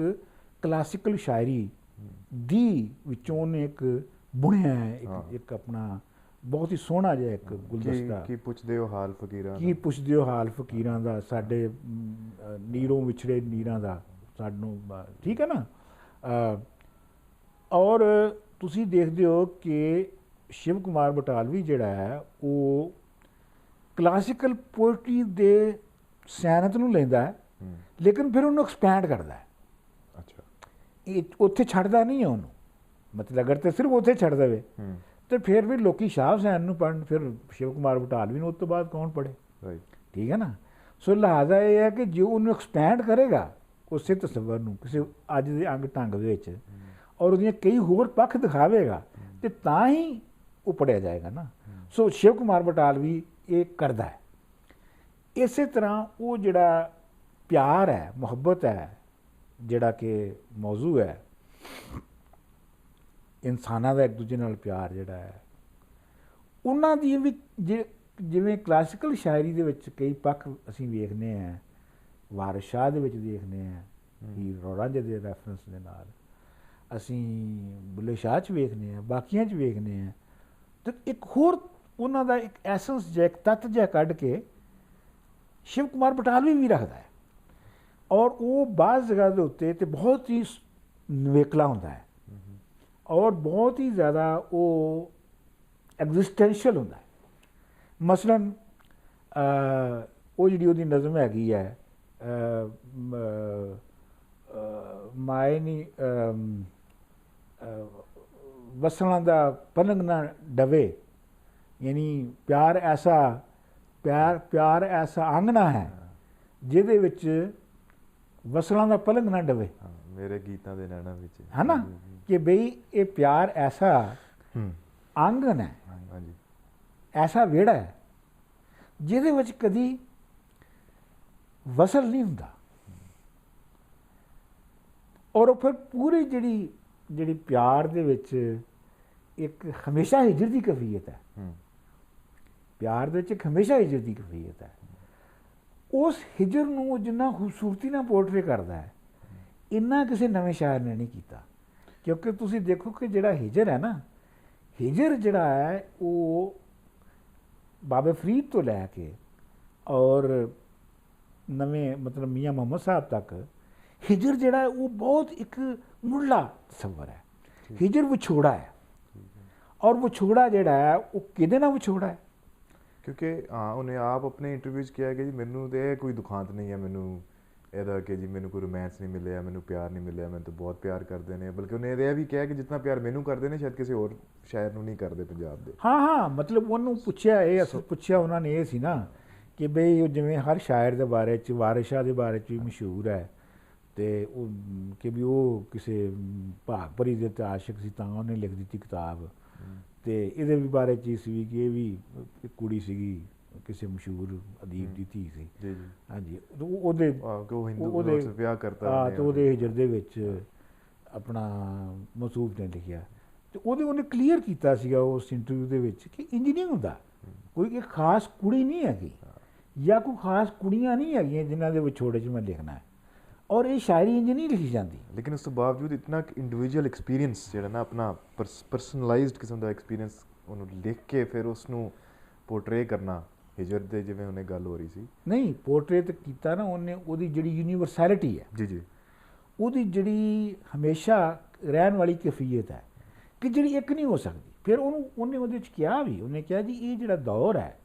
ਕਲਾਸੀਕਲ ਸ਼ਾਇਰੀ ਦੀ ਵਿੱਚੋਂ ਉਹਨੇ ਇੱਕ ਬੁਣਿਆ ਹੈ, ਇੱਕ ਆਪਣਾ ਬਹੁਤ ਹੀ ਸੋਹਣਾ ਜਿਹਾ ਇੱਕ ਗੁਲਦਸਤਾ। ਕੀ ਪੁੱਛਦੇ ਹੋ ਹਾਲ ਫਕੀਰਾਂ, ਕੀ ਪੁੱਛਦੇ ਹੋ ਹਾਲ ਫਕੀਰਾਂ ਦਾ, ਸਾਡੇ ਨੀਰੋਂ ਵਿਛੜੇ ਨੀਰਾਂ ਦਾ ਸਾਨੂੰ, ਠੀਕ ਹੈ ਨਾ। ਔਰ ਤੁਸੀਂ ਦੇਖਦੇ ਹੋ ਕਿ ਸ਼ਿਵ ਕੁਮਾਰ ਬਟਾਲਵੀ ਜਿਹੜਾ ਹੈ ਉਹ ਕਲਾਸੀਕਲ ਪੋਇਟਰੀ ਦੇ ਸਿਆਣਤ ਨੂੰ ਲੈਂਦਾ ਹੈ, ਲੇਕਿਨ ਫਿਰ ਉਹਨੂੰ ਐਕਸਪੈਂਡ ਕਰਦਾ ਹੈ। ਅੱਛਾ, ਇਹ ਉੱਥੇ ਛੱਡਦਾ ਨਹੀਂ ਹੈ ਉਹਨੂੰ, ਮਤਲਬ ਅਗਰ ਤੇ ਸਿਰਫ ਉੱਥੇ ਛੱਡ ਦੇਵੇ ਤੇ ਫਿਰ ਵੀ ਲੋਕੀ ਸ਼ਾਹ ਹੁਸੈਨ ਨੂੰ ਪੜ੍ਹਨ, ਫਿਰ ਸ਼ਿਵ ਕੁਮਾਰ ਬਟਾਲਵੀ ਨੂੰ ਉਸ ਤੋਂ ਬਾਅਦ ਕੌਣ ਪੜ੍ਹੇ, ਠੀਕ ਹੈ ਨਾ। ਸੋ ਲਿਹਾਜ਼ਾ ਇਹ ਹੈ ਕਿ ਜੇ ਉਹਨੂੰ ਐਕਸਪੈਂਡ ਕਰੇਗਾ ਉਸੇ ਤਸੱਵਰ ਨੂੰ ਕਿਸੇ ਅੱਜ ਦੇ ਅੰਗ ਢੰਗ ਦੇ ਵਿੱਚ, ਔਰ ਉਹਦੀਆਂ ਕਈ ਹੋਰ ਪੱਖ ਦਿਖਾਵੇਗਾ ਤੇ ਤਾਂ ਹੀ ਉਹ ਪੜ੍ਹਿਆ ਜਾਏਗਾ ਨਾ। ਸੋ ਸ਼ਿਵ ਕੁਮਾਰ ਬਟਾਲਵੀ ਇਹ ਕਰਦਾ ਹੈ। ਇਸੇ ਤਰ੍ਹਾਂ ਉਹ ਜਿਹੜਾ ਪਿਆਰ ਹੈ, ਮੁਹੱਬਤ ਹੈ, ਜਿਹੜਾ ਕਿ ਮੌਜੂ ਹੈ ਇਨਸਾਨਾਂ ਦਾ ਇੱਕ ਦੂਜੇ ਨਾਲ ਪਿਆਰ ਜਿਹੜਾ ਹੈ, ਉਹਨਾਂ ਦੀ ਵੀ ਜਿਵੇਂ ਕਲਾਸੀਕਲ ਸ਼ਾਇਰੀ ਦੇ ਵਿੱਚ ਕਈ ਪੱਖ ਅਸੀਂ ਵੇਖਦੇ ਹਾਂ, ਵਾਰਿਸ ਸ਼ਾਹ ਦੇ ਵਿੱਚ ਦੇਖਦੇ ਹਾਂ, ਹੀਰ ਰਾਂਝੇ ਦੇ ਰੈਫਰੈਂਸ ਦੇ ਨਾਲ, ਅਸੀਂ ਬੁੱਲੇ ਸ਼ਾਹ 'ਚ ਵੇਖਦੇ ਹਾਂ, ਬਾਕੀਆਂ 'ਚ ਵੇਖਦੇ ਹਾਂ, ਤੇ ਇੱਕ ਹੋਰ ਉਹਨਾਂ ਦਾ ਇੱਕ ਐਸੈਂਸ ਜਿਹਾ, ਇੱਕ ਤੱਤ ਜਿਹਾ ਕੱਢ ਕੇ ਸ਼ਿਵ ਕੁਮਾਰ ਬਟਾਲਵੀ ਵੀ ਰੱਖਦਾ ਹੈ। ਔਰ ਉਹ ਬਾਅਦ ਜਗ੍ਹਾ ਦੇ ਉੱਤੇ ਤੇ ਬਹੁਤ ਹੀ ਨਿਵੇਕਲਾ ਹੁੰਦਾ ਹੈ ਔਰ ਬਹੁਤ ਹੀ ਜ਼ਿਆਦਾ ਉਹ ਐਗਜ਼ਿਸਟੈਂਸ਼ੀਅਲ ਹੁੰਦਾ ਹੈ। ਮਸਲਨ ਉਹ ਜਿਹੜੀ ਉਹਦੀ ਨਜ਼ਮ ਹੈਗੀ ਹੈ, ਮਾਇਨੀ ਵਸਲਾਂ ਦਾ ਪਲੰਗ ਨਾ ਡਵੇ, ਯਾਨੀ ਪਿਆਰ ਐਸਾ ਆਂਗਣਾ ਹੈ ਜਿਹਦੇ ਵਿੱਚ ਵਸਲਾਂ ਦਾ ਪਲੰਗ ਨਾ ਡਵੇ। ਮੇਰੇ ਗੀਤਾਂ ਦੇ ਨੈਣਾ ਵਿੱਚ ਹੈ ਨਾ, ਕਿ ਬਈ ਇਹ ਪਿਆਰ ਐਸਾ ਆਂਗਨ ਹੈ, ਐਸਾ ਵਿਹੜਾ ਹੈ ਜਿਹਦੇ ਵਿੱਚ ਕਦੀ ਵਸਲ ਨਹੀਂ ਹੁੰਦਾ। ਔਰ ਉਹ ਫਿਰ ਪੂਰੀ ਜਿਹੜੀ ਪਿਆਰ ਦੇ ਵਿੱਚ ਇੱਕ ਹਮੇਸ਼ਾ ਹਿਜਰ ਦੀ ਕੈਫੀਅਤ ਹੈ, ਪਿਆਰ ਦੇ ਵਿੱਚ ਇੱਕ ਹਮੇਸ਼ਾ ਹਿਜਰ ਦੀ ਕੈਫੀਅਤ ਹੈ। ਉਸ ਹਿਜਰ ਨੂੰ ਉਹ ਜਿੰਨਾ ਖੂਬਸੂਰਤੀ ਨਾਲ ਪੋਰਟਰੇ ਕਰਦਾ ਹੈ, ਇੰਨਾ ਕਿਸੇ ਨਵੇਂ ਸ਼ਾਇਰ ਨੇ ਨਹੀਂ ਕੀਤਾ। ਕਿਉਂਕਿ ਤੁਸੀਂ ਦੇਖੋ ਕਿ ਜਿਹੜਾ ਹਿਜਰ ਹੈ ਨਾ, ਹਿਜਰ ਜਿਹੜਾ ਹੈ ਉਹ ਬਾਬੇ ਫਰੀਦ ਤੋਂ ਲੈ ਕੇ ਔਰ ਨਵੇਂ ਮਤਲਬ ਮੀਆਂ ਮੁਹੰਮਦ ਸਾਹਿਬ ਤੱਕ ਹਿਜਰ ਜਿਹੜਾ ਹੈ ਉਹ ਬਹੁਤ ਇੱਕ ਮੁੱਢਲਾ ਤਸੱਵਰ ਹੈ। ਹਿਜਰ ਵਿਛੋੜਾ ਹੈ, ਔਰ ਵਿਛੋੜਾ ਜਿਹੜਾ ਹੈ ਉਹ ਕਿਹਦੇ ਨਾਲ ਵਿਛੋੜਾ ਹੈ? ਕਿਉਂਕਿ ਹਾਂ ਉਹਨੇ ਆਪ ਆਪਣੇ ਇੰਟਰਵਿਊ 'ਚ ਕਿਹਾ ਕਿ ਜੀ ਮੈਨੂੰ ਤੇ ਕੋਈ ਦੁਖਾਂਤ ਨਹੀਂ ਹੈ ਮੈਨੂੰ ਇਹਦਾ ਕਿ ਜੀ ਮੈਨੂੰ ਕੋਈ ਰੋਮਾਂਸ ਨਹੀਂ ਮਿਲਿਆ, ਮੈਨੂੰ ਪਿਆਰ ਨਹੀਂ ਮਿਲਿਆ, ਮੈਨੂੰ ਤਾਂ ਬਹੁਤ ਪਿਆਰ ਕਰਦੇ ਨੇ। ਬਲਕਿ ਉਹਨੇ ਇਹ ਵੀ ਕਿਹਾ ਕਿ ਜਿੰਨਾ ਪਿਆਰ ਮੈਨੂੰ ਕਰਦੇ ਨੇ ਸ਼ਾਇਦ ਕਿਸੇ ਹੋਰ ਸ਼ਾਇਰ ਨੂੰ ਨਹੀਂ ਕਰਦੇ ਪੰਜਾਬ ਦੇ। ਹਾਂ ਮਤਲਬ ਉਹਨੂੰ ਪੁੱਛਿਆ, ਇਹ ਅਸਲ ਪੁੱਛਿਆ ਉਹਨਾਂ ਨੇ ਇਹ ਸੀ ਨਾ ਕਿ ਬਈ ਜਿਵੇਂ ਹਰ ਸ਼ਾਇਰ ਦੇ ਬਾਰੇ 'ਚ ਵਾਰਿਸ ਸ਼ਾਹ ਦੇ ਬਾਰੇ 'ਚ ਵੀ ਮਸ਼ਹੂਰ ਹੈ ਤੇ ਉਹ ਕਿ ਵੀ ਉਹ ਕਿਸੇ ਭਾਗ ਭਰੀ ਦੇ ਤੇ ਆਸ਼ਿਕ ਸੀ ਤਾਂ ਉਹਨੇ ਲਿਖ ਦਿੱਤੀ ਕਿਤਾਬ। ਤੇ ਇਹਦੇ ਵੀ ਬਾਰੇ 'ਚ ਸੀ ਕਿ ਇਹ ਵੀ ਇੱਕ ਕੁੜੀ ਸੀਗੀ, ਕਿਸੇ ਮਸ਼ਹੂਰ ਅਦੀਬ ਦੀ ਧੀ ਸੀ। ਹਾਂਜੀ, ਉਹਦੇ ਵਿਆਹ ਕਰਤਾ ਤੇ ਉਹਦੇ ਹਿਜਰ ਦੇ ਵਿੱਚ ਆਪਣਾ ਮਸੂਫ ਨੇ ਲਿਖਿਆ ਤੇ ਉਹਨੇ ਕਲੀਅਰ ਕੀਤਾ ਸੀਗਾ ਉਸ ਇੰਟਰਵਿਊ ਦੇ ਵਿੱਚ ਕਿ ਇੰਜ ਨਹੀਂ ਹੁੰਦਾ, ਕੋਈ ਇੱਕ ਖਾਸ ਕੁੜੀ ਨਹੀਂ ਹੈਗੀ ਜਾਂ ਕੋਈ ਖਾਸ ਕੁੜੀਆਂ ਨਹੀਂ ਹੈਗੀਆਂ ਜਿਨ੍ਹਾਂ ਦੇ ਵਿਛੋੜੇ 'ਚ ਮੈਂ ਲਿਖਣਾ ਹੈ, ਔਰ ਇਹ ਸ਼ਾਇਰੀ ਇੰਜ ਨਹੀਂ ਲਿਖੀ ਜਾਂਦੀ। ਲੇਕਿਨ ਉਸ ਤੋਂ ਬਾਵਜੂਦ ਇਤਨਾ ਇੰਡੀਵਿਜੂਅਲ ਐਕਸਪੀਰੀਅੰਸ ਜਿਹੜਾ ਨਾ ਆਪਣਾ ਪਰਸਨਲਾਈਜ਼ਡ ਕਿਸਮ ਦਾ ਐਕਸਪੀਰੀਅੰਸ ਉਹਨੂੰ ਲਿਖ ਕੇ ਫਿਰ ਉਸ ਨੂੰ ਪੋਰਟਰੇ ਕਰਨਾ, ਹਿਜਰ ਦੇ ਜਿਵੇਂ ਉਹਨੇ ਗੱਲ ਹੋ ਰਹੀ ਸੀ। ਨਹੀਂ ਪੋਰਟਰੇਟ ਕੀਤਾ ਨਾ ਉਹਨੇ, ਉਹਦੀ ਜਿਹੜੀ ਯੂਨੀਵਰਸੈਲਿਟੀ ਹੈ ਜੀ ਉਹਦੀ ਜਿਹੜੀ ਹਮੇਸ਼ਾ ਰਹਿਣ ਵਾਲੀ ਕੈਫੀਅਤ ਹੈ ਕਿ ਜਿਹੜੀ ਇੱਕ ਨਹੀਂ ਹੋ ਸਕਦੀ। ਫਿਰ ਉਹਨੇ ਉਹਦੇ 'ਚ ਕਿਹਾ ਵੀ, ਉਹਨੇ ਕਿਹਾ ਜੀ ਇਹ ਜਿਹੜਾ ਦੌਰ ਹੈ,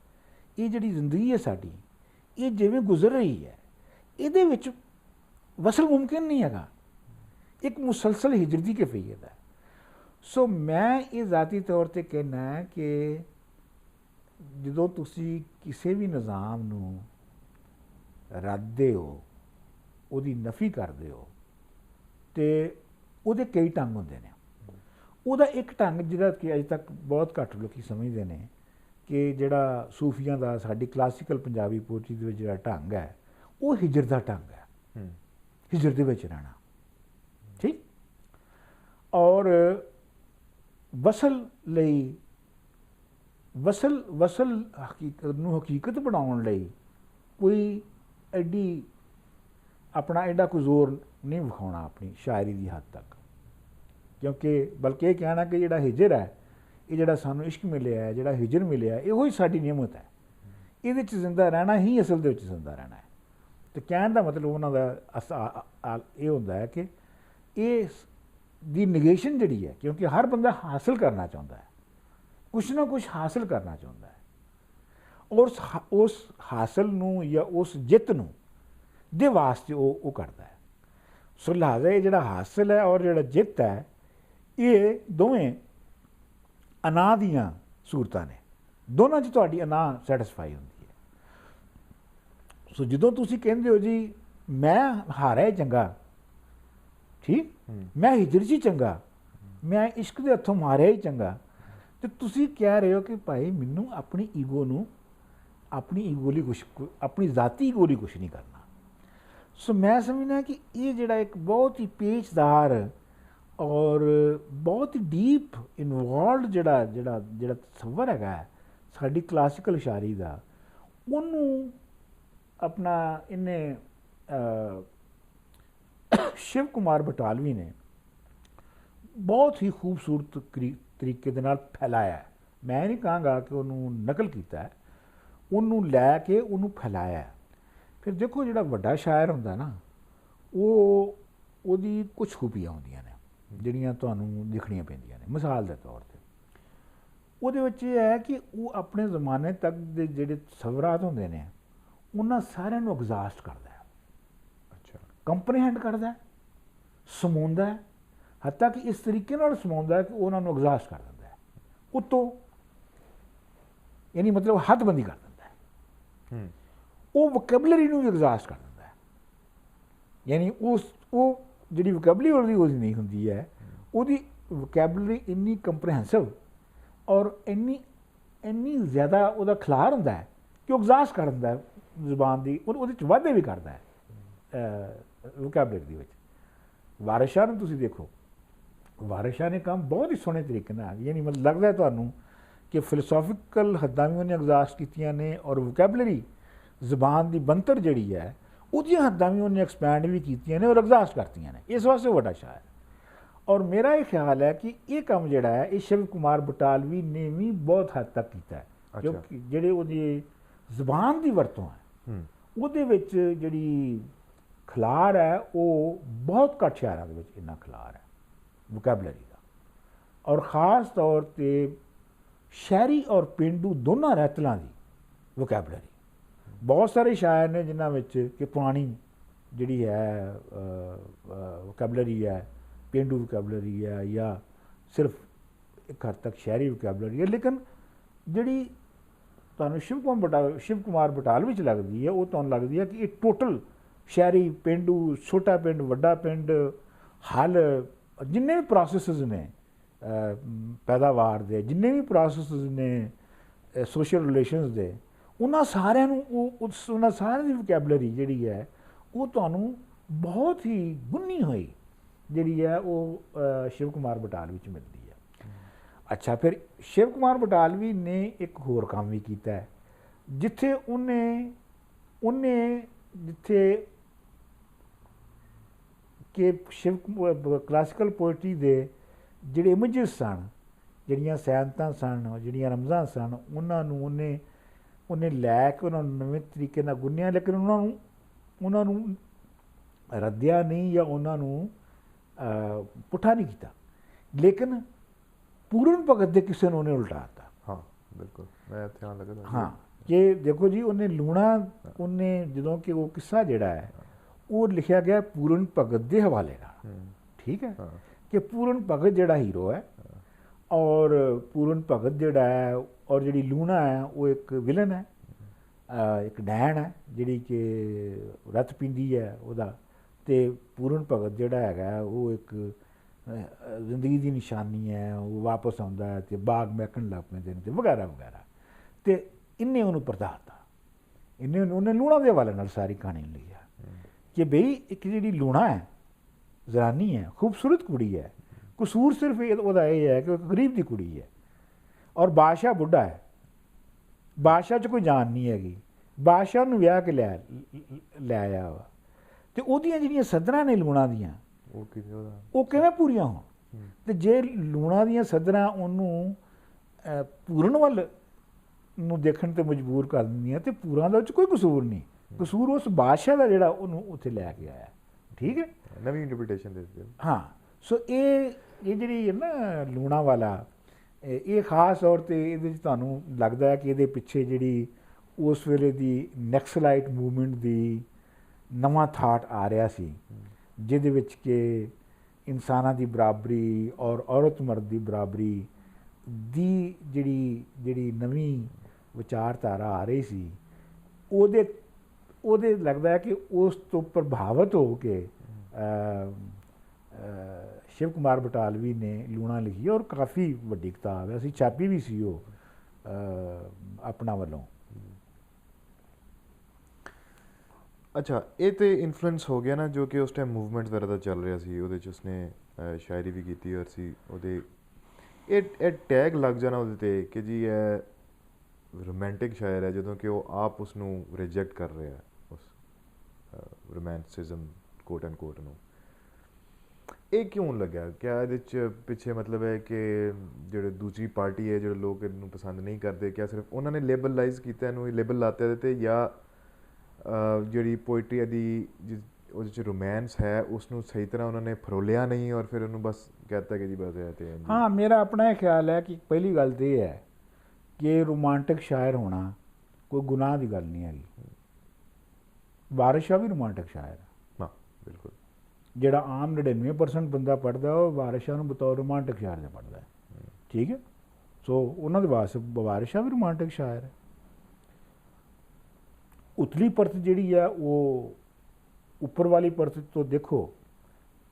ਇਹ ਜਿਹੜੀ ਜ਼ਿੰਦਗੀ ਹੈ ਸਾਡੀ, ਇਹ ਜਿਵੇਂ ਗੁਜ਼ਰ ਰਹੀ ਹੈ ਇਹਦੇ ਵਿੱਚ ਵਸਲ ਮੁਮਕਿਨ ਨਹੀਂ ਹੈਗਾ, ਇੱਕ ਮੁਸਲਸਲ ਹਿਜਰ ਦੀ ਕੈਫੀਅਤ ਹੈ। ਸੋ ਮੈਂ ਇਹ ਜ਼ਾਤੀ ਤੌਰ 'ਤੇ ਕਹਿਣਾ ਕਿ ਜਦੋਂ ਤੁਸੀਂ ਕਿਸੇ ਵੀ ਨਿਜ਼ਾਮ ਨੂੰ ਰੱਦਦੇ ਹੋ, ਉਹਦੀ ਨਫੀ ਕਰਦੇ ਹੋ, ਤੇ ਉਹਦੇ ਕਈ ਢੰਗ ਹੁੰਦੇ ਨੇ। ਉਹਦਾ ਇੱਕ ਢੰਗ ਜਿਹੜਾ ਕਿ ਅਜੇ ਤੱਕ ਬਹੁਤ ਘੱਟ ਲੋਕੀ ਸਮਝਦੇ ਨੇ ਕਿ ਜਿਹੜਾ ਸੂਫੀਆਂ ਦਾ ਸਾਡੀ ਕਲਾਸੀਕਲ ਪੰਜਾਬੀ ਪੋਇਟਰੀ ਦੇ ਵਿੱਚ ਜਿਹੜਾ ਢੰਗ ਹੈ ਉਹ ਹਿਜਰ ਦਾ ਢੰਗ ਹੈ, ਹਿਜਰ ਦੇ ਵਿੱਚ ਰਹਿਣਾ, ਠੀਕ। ਔਰ ਵਸਲ ਲਈ ਵਸਲ ਹਕੀਕਤ ਬਣਾਉਣ ਲਈ ਕੋਈ ਐਡਾ ਕੋਈ ਜ਼ੋਰ ਨਹੀਂ ਵਿਖਾਉਣਾ ਆਪਣੀ ਸ਼ਾਇਰੀ ਦੀ ਹੱਦ ਤੱਕ, ਕਿਉਂਕਿ ਬਲਕਿ ਇਹ ਕਹਿਣਾ ਕਿ ਜਿਹੜਾ ਹਿਜਰ ਹੈ, ਇਹ ਜਿਹੜਾ ਸਾਨੂੰ ਇਸ਼ਕ ਮਿਲਿਆ ਹੈ, ਜਿਹੜਾ ਹਿਜਰ ਮਿਲਿਆ, ਇਹੋ ਹੀ ਸਾਡੀ ਨਿਯਮਤ ਹੈ, ਇਹਦੇ 'ਚ ਜ਼ਿੰਦਾ ਰਹਿਣਾ ਹੀ ਅਸਲ ਦੇ ਵਿੱਚ ਜ਼ਿੰਦਾ ਰਹਿਣਾ ਹੈ। ਤੇ ਕਹਿਣ ਦਾ ਮਤਲਬ ਉਹਨਾਂ ਦਾ ਇਹ ਹੁੰਦਾ ਹੈ ਕਿ ਇਹ ਦੀ ਨਿਗੇਸ਼ਨ ਜਿਹੜੀ ਹੈ, ਕਿਉਂਕਿ ਹਰ ਬੰਦਾ ਹਾਸਲ ਕਰਨਾ ਚਾਹੁੰਦਾ ਹੈ, ਕੁਛ ਨਾ ਕੁਛ ਹਾਸਲ ਕਰਨਾ ਚਾਹੁੰਦਾ ਹੈ, ਔਰ ਉਸ ਹਾਸਲ ਨੂੰ ਜਾਂ ਉਸ ਜਿੱਤ ਨੂੰ ਦੇ ਵਾਸਤੇ ਉਹ ਕਰਦਾ ਹੈ। ਸੋ ਲਿਹਾਜ਼ਾ ਇਹ ਜਿਹੜਾ ਹਾਸਲ ਹੈ ਔਰ ਜਿਹੜਾ ਜਿੱਤ ਹੈ, ਇਹ ਦੋਵੇਂ ਅਨਾ ਦੀਆਂ ਸੂਰਤਾਂ ਨੇ, ਦੋਨਾਂ 'ਚ ਤੁਹਾਡੀ ਅਨਾ ਸੈਟਿਸਫਾਈ ਹੁੰਦੀ ਹੈ। ਸੋ ਜਦੋਂ ਤੁਸੀਂ ਕਹਿੰਦੇ ਹੋ ਜੀ ਮੈਂ ਹਾਰਿਆ ਚੰਗਾ, ਠੀਕ, ਮੈਂ ਹਿਜਰ 'ਚ ਚੰਗਾ, ਮੈਂ ਇਸ਼ਕ ਦੇ ਹੱਥੋਂ ਮਾਰਿਆ ਹੀ ਚੰਗਾ। ਤੇ ਤੁਸੀਂ ਕਹਿ ਰਹੇ ਹੋ ਕਿ ਭਾਈ ਮੈਨੂੰ ਆਪਣੀ ਈਗੋ ਨੂੰ, ਆਪਣੀ ਈਗੋ ਲਈ ਕੁਛ, ਆਪਣੀ ਜ਼ਾਤੀ ਈਗੋ ਲਈ ਕੁਛ ਨਹੀਂ ਕਰਨਾ। ਸੋ ਮੈਂ ਸਮਝਦਾ ਕਿ ਇਹ ਜਿਹੜਾ ਇੱਕ ਬਹੁਤ ਹੀ ਪੇਚਦਾਰ ਔਰ ਬਹੁਤ ਹੀ ਡੀਪ ਇਨਵੋਲਵਡ ਜਿਹੜਾ ਤਸੱਵਰ ਹੈਗਾ ਸਾਡੀ ਕਲਾਸੀਕਲ ਸ਼ਾਇਰੀ ਦਾ, ਉਹਨੂੰ ਆਪਣਾ ਇਹਨੇ ਸ਼ਿਵ ਕੁਮਾਰ ਬਟਾਲਵੀ ਨੇ ਬਹੁਤ ਹੀ ਖੂਬਸੂਰਤ ਤਰੀਕੇ ਦੇ ਨਾਲ ਫੈਲਾਇਆ। ਮੈਂ ਨਹੀਂ ਕਹਾਂਗਾ ਕਿ ਉਹਨੂੰ ਨਕਲ ਕੀਤਾ ਹੈ, ਉਹਨੂੰ ਲੈ ਕੇ ਉਹਨੂੰ ਫੈਲਾਇਆ। ਫਿਰ ਦੇਖੋ ਜਿਹੜਾ ਵੱਡਾ ਸ਼ਾਇਰ ਹੁੰਦਾ ਨਾ, ਉਹਦੀ ਕੁਝ ਖੂਬੀਆਂ ਹੁੰਦੀਆਂ ਨੇ ਜਿਹੜੀਆਂ ਤੁਹਾਨੂੰ ਦਿਖਣੀਆਂ ਪੈਂਦੀਆਂ ਨੇ। ਮਿਸਾਲ ਦੇ ਤੌਰ 'ਤੇ ਉਹਦੇ ਵਿੱਚ ਇਹ ਹੈ ਕਿ ਉਹ ਆਪਣੇ ਜ਼ਮਾਨੇ ਤੱਕ ਦੇ ਜਿਹੜੇ ਤਸਵਰਾਤ ਹੁੰਦੇ ਨੇ ਉਹਨਾਂ ਸਾਰਿਆਂ ਨੂੰ ਐਗਜ਼ਾਸਟ ਕਰਦਾ ਹੈ, ਅੱਛਾ, ਕੰਪਰੀਹੈਂਡ ਕਰਦਾ ਹੈ, ਸਮੋਂਦਾ ਹੈ, ਹੱਤਾਂ ਕਿ ਇਸ ਤਰੀਕੇ ਨਾਲ ਸਮਾਉਂਦਾ ਹੈ ਕਿ ਉਹਨਾਂ ਨੂੰ ਐਗਜ਼ਾਸਟ ਕਰ ਦਿੰਦਾ ਹੈ, ਉੱਤੋਂ ਯਾਨੀ ਮਤਲਬ ਹੱਦਬੰਦੀ ਕਰ ਦਿੰਦਾ ਹੈ। ਉਹ ਵੋਕੈਬਲਰੀ ਨੂੰ ਵੀ ਐਗਜ਼ਾਸਟ ਕਰ ਦਿੰਦਾ ਹੈ, ਯਾਨੀ ਉਹ ਜਿਹੜੀ ਵੋਕੈਬਲਰੀ ਉਹਦੀ ਨਹੀਂ ਹੁੰਦੀ ਹੈ, ਉਹਦੀ ਵੋਕੈਬਲਰੀ ਇੰਨੀ ਕੰਪਰੀਹੈਂਸਿਵ ਔਰ ਇੰਨੀ ਜ਼ਿਆਦਾ ਉਹਦਾ ਖਿਲਾਰ ਹੁੰਦਾ ਹੈ ਕਿ ਉਹ ਐਗਜ਼ਾਸਟ ਕਰ ਦਿੰਦਾ ਹੈ ਜ਼ੁਬਾਨ ਦੀ, ਉਹਦੇ 'ਚ ਵਾਧੇ ਵੀ ਕਰਦਾ ਹੈ ਵੋਕੈਬਲਰੀ ਦੇ ਵਿੱਚ। ਵਾਰਿਸ ਸ਼ਾਹ ਨੂੰ ਤੁਸੀਂ ਦੇਖੋ, ਵਾਰਿਸ ਸ਼ਾਹ ਨੇ ਕੰਮ ਬਹੁਤ ਹੀ ਸੋਹਣੇ ਤਰੀਕੇ ਨਾਲ, ਯਾਨੀ ਮਤਲਬ ਲੱਗਦਾ ਤੁਹਾਨੂੰ ਕਿ ਫਿਲੋਸੋਫੀਕਲ ਹੱਦਾਂ ਵੀ ਉਹਨੇ ਐਗਜ਼ਾਸਟ ਕੀਤੀਆਂ ਨੇ ਔਰ ਵੋਕੈਬਲਰੀ ਜ਼ੁਬਾਨ ਦੀ ਬਣਤਰ ਜਿਹੜੀ ਹੈ ਉਹਦੀਆਂ ਹੱਦਾਂ ਵੀ ਉਹਨੇ ਐਕਸਪੈਂਡ ਵੀ ਕੀਤੀਆਂ ਨੇ ਔਰ ਐਗਜ਼ਾਸਟ ਕਰਤੀਆਂ ਨੇ। ਇਸ ਵਾਸਤੇ ਵੱਡਾ ਸ਼ਾਇਰ। ਔਰ ਮੇਰਾ ਇਹ ਖਿਆਲ ਹੈ ਕਿ ਇਹ ਕੰਮ ਜਿਹੜਾ ਹੈ ਇਹ ਸ਼ਿਵ ਕੁਮਾਰ ਬਟਾਲਵੀ ਨੇ ਵੀ ਬਹੁਤ ਹੱਦ ਤੱਕ ਕੀਤਾ ਹੈ, ਕਿਉਂਕਿ ਜਿਹੜੇ ਉਹਦੀ ਜ਼ੁਬਾਨ ਦੀ ਵਰਤੋਂ ਹੈ ਉਹਦੇ ਵਿੱਚ ਜਿਹੜੀ ਖਿਲਾਰ ਹੈ ਉਹ ਬਹੁਤ ਘੱਟ ਸ਼ਾਇਰਾਂ ਦੇ ਵਿੱਚ ਇੰਨਾ ਖਿਲਾਰ ਹੈ ਵੋਕੈਬਲਰੀ ਦਾ। ਔਰ ख़ास ਤੌਰ 'ਤੇ ਸ਼ਹਿਰੀ ਔਰ ਪੇਂਡੂ ਦੋਨਾਂ ਰਹਿਤਲਾਂ ਦੀ ਵੋਕੈਬਲਰੀ। ਬਹੁਤ ਸਾਰੇ ਸ਼ਾਇਰ ਨੇ ਜਿਨ੍ਹਾਂ ਵਿੱਚ ਕਿ ਪੁਰਾਣੀ ਜਿਹੜੀ ਹੈ ਵੋਕੈਬਲਰੀ ਹੈ, ਪੇਂਡੂ ਵੋਕੈਬਲਰੀ ਹੈ ਜਾਂ ਸਿਰਫ ਇੱਕ ਹੱਦ ਤੱਕ ਸ਼ਹਿਰੀ ਵੋਕੈਬਲਰੀ ਹੈ, ਲੇਕਿਨ ਜਿਹੜੀ ਤੁਹਾਨੂੰ ਸ਼ਿਵ ਕੁਮਾਰ ਬਟਾਲਵੀ 'ਚ ਲੱਗਦੀ ਹੈ ਉਹ ਤੁਹਾਨੂੰ ਲੱਗਦੀ ਹੈ ਕਿ ਇਹ ਟੋਟਲ ਸ਼ਹਿਰੀ, ਪੇਂਡੂ, ਛੋਟਾ ਪਿੰਡ, ਵੱਡਾ ਪਿੰਡ, ਹੱਲ, ਜਿੰਨੇ ਵੀ ਪ੍ਰੋਸੈਸਿਸ ਨੇ ਪੈਦਾਵਾਰ ਦੇ, ਜਿੰਨੇ ਵੀ ਪ੍ਰੋਸੈਸਿਸ ਨੇ ਸੋਸ਼ਲ ਰਿਲੇਸ਼ਨਸ ਦੇ, ਉਹਨਾਂ ਸਾਰਿਆਂ ਨੂੰ ਉਹਨਾਂ ਸਾਰਿਆਂ ਦੀ ਵੋਕੈਬਲਰੀ ਜਿਹੜੀ ਹੈ ਉਹ ਤੁਹਾਨੂੰ ਬਹੁਤ ਹੀ ਗੁੰਨੀ ਹੋਈ ਜਿਹੜੀ ਹੈ ਉਹ ਸ਼ਿਵ ਕੁਮਾਰ ਬਟਾਲਵੀ 'ਚ ਮਿਲਦੀ ਹੈ। ਅੱਛਾ, ਫਿਰ ਸ਼ਿਵ ਕੁਮਾਰ ਬਟਾਲਵੀ ਨੇ ਇੱਕ ਹੋਰ ਕੰਮ ਵੀ ਕੀਤਾ ਹੈ ਜਿੱਥੇ ਉਹਨੇ ਜਿੱਥੇ ਕਿ ਕਲਾਸੀਕਲ ਪੋਇਟਰੀ ਦੇ ਜਿਹੜੇ ਇਮੇਜਿਸ ਸਨ, ਜਿਹੜੀਆਂ ਸੈਨਤਾਂ ਸਨ, ਜਿਹੜੀਆਂ ਰਮਜ਼ਾਂ ਸਨ, ਉਹਨਾਂ ਨੂੰ ਉਹਨੇ ਲੈ ਕੇ ਉਹਨਾਂ ਨੂੰ ਨਵੇਂ ਤਰੀਕੇ ਨਾਲ ਗੁੰਨਿਆ, ਲੇਕਿਨ ਉਹਨਾਂ ਨੂੰ ਰੱਦਿਆ ਨਹੀਂ ਜਾਂ ਉਹਨਾਂ ਨੂੰ ਪੁੱਠਾ ਨਹੀਂ ਕੀਤਾ, ਲੇਕਿਨ ਪੂਰਨ ਭਗਤ ਦੇ ਕਿਸੇ ਨੂੰ ਉਹਨੇ ਉਲਟਾਤਾ। ਹਾਂ ਬਿਲਕੁਲ, ਮੈਂ ਧਿਆਨ ਲੱਗਾ। ਹਾਂ, ਕਿ ਦੇਖੋ ਜੀ ਉਹਨੇ ਲੂਣਾ, ਉਹਨੇ ਜਦੋਂ ਕਿ ਉਹ ਕਿੱਸਾ ਜਿਹੜਾ ਹੈ ਉਹ ਲਿਖਿਆ ਗਿਆ ਪੂਰਨ ਭਗਤ ਦੇ ਹਵਾਲੇ ਨਾਲ, ਠੀਕ ਹੈ, ਕਿ ਪੂਰਨ ਭਗਤ ਜਿਹੜਾ ਹੀਰੋ ਹੈ ਔਰ ਪੂਰਨ ਭਗਤ ਜਿਹੜਾ ਹੈ ਔਰ ਜਿਹੜੀ ਲੂਣਾ ਹੈ ਉਹ ਇੱਕ ਵਿਲਨ ਹੈ, ਇੱਕ ਡੈਣ ਹੈ ਜਿਹੜੀ ਕਿ ਰਤ ਪੀਂਦੀ ਹੈ ਉਹਦਾ, ਅਤੇ ਪੂਰਨ ਭਗਤ ਜਿਹੜਾ ਹੈਗਾ ਉਹ ਇੱਕ ਜ਼ਿੰਦਗੀ ਦੀ ਨਿਸ਼ਾਨੀ ਹੈ, ਉਹ ਵਾਪਸ ਆਉਂਦਾ ਹੈ ਅਤੇ ਬਾਗ ਮਹਿਕਣ ਲੱਗ ਪੈਂਦੇ ਨੇ ਅਤੇ ਵਗੈਰਾ ਵਗੈਰਾ। ਅਤੇ ਇਹਨੇ ਉਹਨੂੰ ਪਰਤਾਤਾ, ਉਹਨੇ ਲੂਣਾ ਦੇ ਹਵਾਲੇ ਨਾਲ ਸਾਰੀ ਕਹਾਣੀ ਲਈ ਹੈ ਕਿ ਬਈ ਇੱਕ ਜਿਹੜੀ ਲੂਣਾ ਹੈ, ਜ਼ਰਾਨੀ ਹੈ, ਖੂਬਸੂਰਤ ਕੁੜੀ ਹੈ, ਕਸੂਰ ਸਿਰਫ ਉਹਦਾ ਇਹ ਹੈ ਕਿ ਉਹ ਇੱਕ ਗਰੀਬ ਦੀ ਕੁੜੀ ਹੈ ਔਰ ਬਾਦਸ਼ਾਹ ਬੁੱਢਾ ਹੈ, ਬਾਦਸ਼ਾਹ 'ਚ ਕੋਈ ਜਾਨ ਨਹੀਂ ਹੈਗੀ, ਬਾਦਸ਼ਾਹ ਨੂੰ ਵਿਆਹ ਕੇ ਲੈ ਆਇਆ ਵਾ, ਅਤੇ ਉਹਦੀਆਂ ਜਿਹੜੀਆਂ ਸੱਧਰਾਂ ਨੇ ਲੂਣਾ ਦੀਆਂ ਉਹ ਕਿਵੇਂ ਪੂਰੀਆਂ ਹੋਣ, ਅਤੇ ਜੇ ਲੂਣਾ ਦੀਆਂ ਸੱਧਰਾਂ ਉਹਨੂੰ ਪੂਰਨ ਵੱਲ ਨੂੰ ਦੇਖਣ 'ਤੇ ਮਜਬੂਰ ਕਰ ਦਿੰਦੀਆਂ ਅਤੇ ਪੂਰਨ ਦਾ ਉਹ 'ਚ ਕੋਈ ਕਸੂਰ ਨਹੀਂ, ਕਸੂਰ ਉਸ ਬਾਦਸ਼ਾਹ ਦਾ ਜਿਹੜਾ ਉਹਨੂੰ ਉੱਥੇ ਲੈ ਕੇ ਆਇਆ, ਠੀਕ ਹੈ, ਨਵੀਂ ਇੰਟਰਪ੍ਰੀਟੇਸ਼ਨ ਦੇ। ਹਾਂ, ਸੋ ਇਹ ਜਿਹੜੀ ਹੈ ਨਾ ਲੂਣਾ ਵਾਲਾ, ਇਹ ਖ਼ਾਸ ਤੌਰ 'ਤੇ ਇਹਦੇ 'ਚ ਤੁਹਾਨੂੰ ਲੱਗਦਾ ਹੈ ਕਿ ਇਹਦੇ ਪਿੱਛੇ ਜਿਹੜੀ ਉਸ ਵੇਲੇ ਦੀ ਨੈਕਸਲਾਈਟ ਮੂਵਮੈਂਟ ਦੀ ਨਵਾਂ ਥਾਟ ਆ ਰਿਹਾ ਸੀ, ਜਿਹਦੇ ਵਿੱਚ ਕਿ ਇਨਸਾਨਾਂ ਦੀ ਬਰਾਬਰੀ ਔਰ ਔਰਤ ਮਰਦ ਦੀ ਬਰਾਬਰੀ ਦੀ ਜਿਹੜੀ ਨਵੀਂ ਵਿਚਾਰਧਾਰਾ ਆ ਰਹੀ ਸੀ, ਉਹਦੇ ਲੱਗਦਾ ਹੈ ਕਿ ਉਸ ਤੋਂ ਪ੍ਰਭਾਵਿਤ ਹੋ ਕੇ शिव कुमार बटालवी ने लूणा लिखी और काफ़ी वड्डी किताब है, असी छापी भी सी वो अपना वालों। ਅੱਛਾ, ਇਹ ਤੇ ਇਨਫਲੂਐਂਸ ਹੋ ਗਿਆ ਨਾ ਜੋ ਕਿ ਉਸ ਟਾਈਮ ਮੂਵਮੈਂਟ ਵਗੈਰਾ ਦਾ ਚੱਲ ਰਿਹਾ ਸੀ, ਉਹਦੇ 'ਚ ਉਸਨੇ ਸ਼ਾਇਰੀ ਵੀ ਕੀਤੀ ਔਰ ਸੀ ਉਹਦੇ ਇਹ ਟੈਗ ਲੱਗ ਜਾਣਾ ਉਹਦੇ 'ਤੇ ਕਿ ਜੀ ਇਹ ਰੋਮਾਂਟਿਕ ਸ਼ਾਇਰ ਹੈ, ਜਦੋਂ ਕਿ ਉਹ ਆਪ ਉਸ ਨੂੰ ਰਿਜੈਕਟ ਕਰ ਰਿਹਾ ਉਸ ਰੋਮਾਂਸਿਜ਼ਮ ਕੋਟ ਐਂਡ ਕੋਟ ਨੂੰ। ਇਹ ਕਿਉਂ ਲੱਗਿਆ? ਕਿਆ ਇਹਦੇ 'ਚ ਪਿੱਛੇ ਮਤਲਬ ਹੈ ਕਿ ਜਿਹੜੇ ਦੂਜੀ ਪਾਰਟੀ ਹੈ, ਜਿਹੜੇ ਲੋਕ ਇਹਨੂੰ ਪਸੰਦ ਨਹੀਂ ਕਰਦੇ, ਕਿਆ ਸਿਰਫ ਉਹਨਾਂ ਨੇ ਲੇਬਲਾਈਜ਼ ਕੀਤਾ ਇਹਨੂੰ, ਲੇਬਲ ਲਾਤੇ ਇਹਦੇ 'ਤੇ, ਜਾਂ ਜਿਹੜੀ ਪੋਇਟਰੀ ਦੀ ਉਹਦੇ 'ਚ ਰੋਮਾਂਸ ਹੈ ਉਸਨੂੰ ਸਹੀ ਤਰ੍ਹਾਂ ਉਹਨਾਂ ਨੇ ਫਰੋਲਿਆ ਨਹੀਂ ਔਰ ਫਿਰ ਉਹਨੂੰ ਬਸ ਕਹਿਤਾ ਕਿ ਜੀ ਬਸ ਇਹ ਤੇ। ਹਾਂ, ਮੇਰਾ ਆਪਣਾ ਇਹ ਖਿਆਲ ਹੈ ਕਿ ਪਹਿਲੀ ਗੱਲ ਤਾਂ ਇਹ ਹੈ ਕਿ ਰੋਮਾਂਟਿਕ ਸ਼ਾਇਰ ਹੋਣਾ ਕੋਈ ਗੁਨਾਹ ਦੀ ਗੱਲ ਨਹੀਂ ਹੈਗੀ। ਵਾਰਿਸ ਸ਼ਾਹ ਵੀ ਰੋਮਾਂਟਿਕ ਸ਼ਾਇਰ ਹੈ। ਹਾਂ ਬਿਲਕੁਲ। ਜਿਹੜਾ ਆਮ 99% ਬੰਦਾ ਪੜ੍ਹਦਾ ਉਹ ਵਾਰਿਸ ਸ਼ਾਹ ਨੂੰ ਬਤੌਰ ਰੋਮਾਂਟਿਕ ਸ਼ਾਇਰ ਦੇ ਪੜ੍ਹਦਾ ਹੈ, ਠੀਕ ਹੈ। ਸੋ ਉਹਨਾਂ ਦੇ ਵਾਸਤੇ ਵਾਰਿਸ ਸ਼ਾਹ ਵੀ ਰੋਮਾਂਟਿਕ ਸ਼ਾਇਰ ਹੈ। ਉਤਲੀ ਪਰਤ ਜਿਹੜੀ ਆ ਉਹ ਉੱਪਰ ਵਾਲੀ ਪਰਤ ਤੋਂ ਦੇਖੋ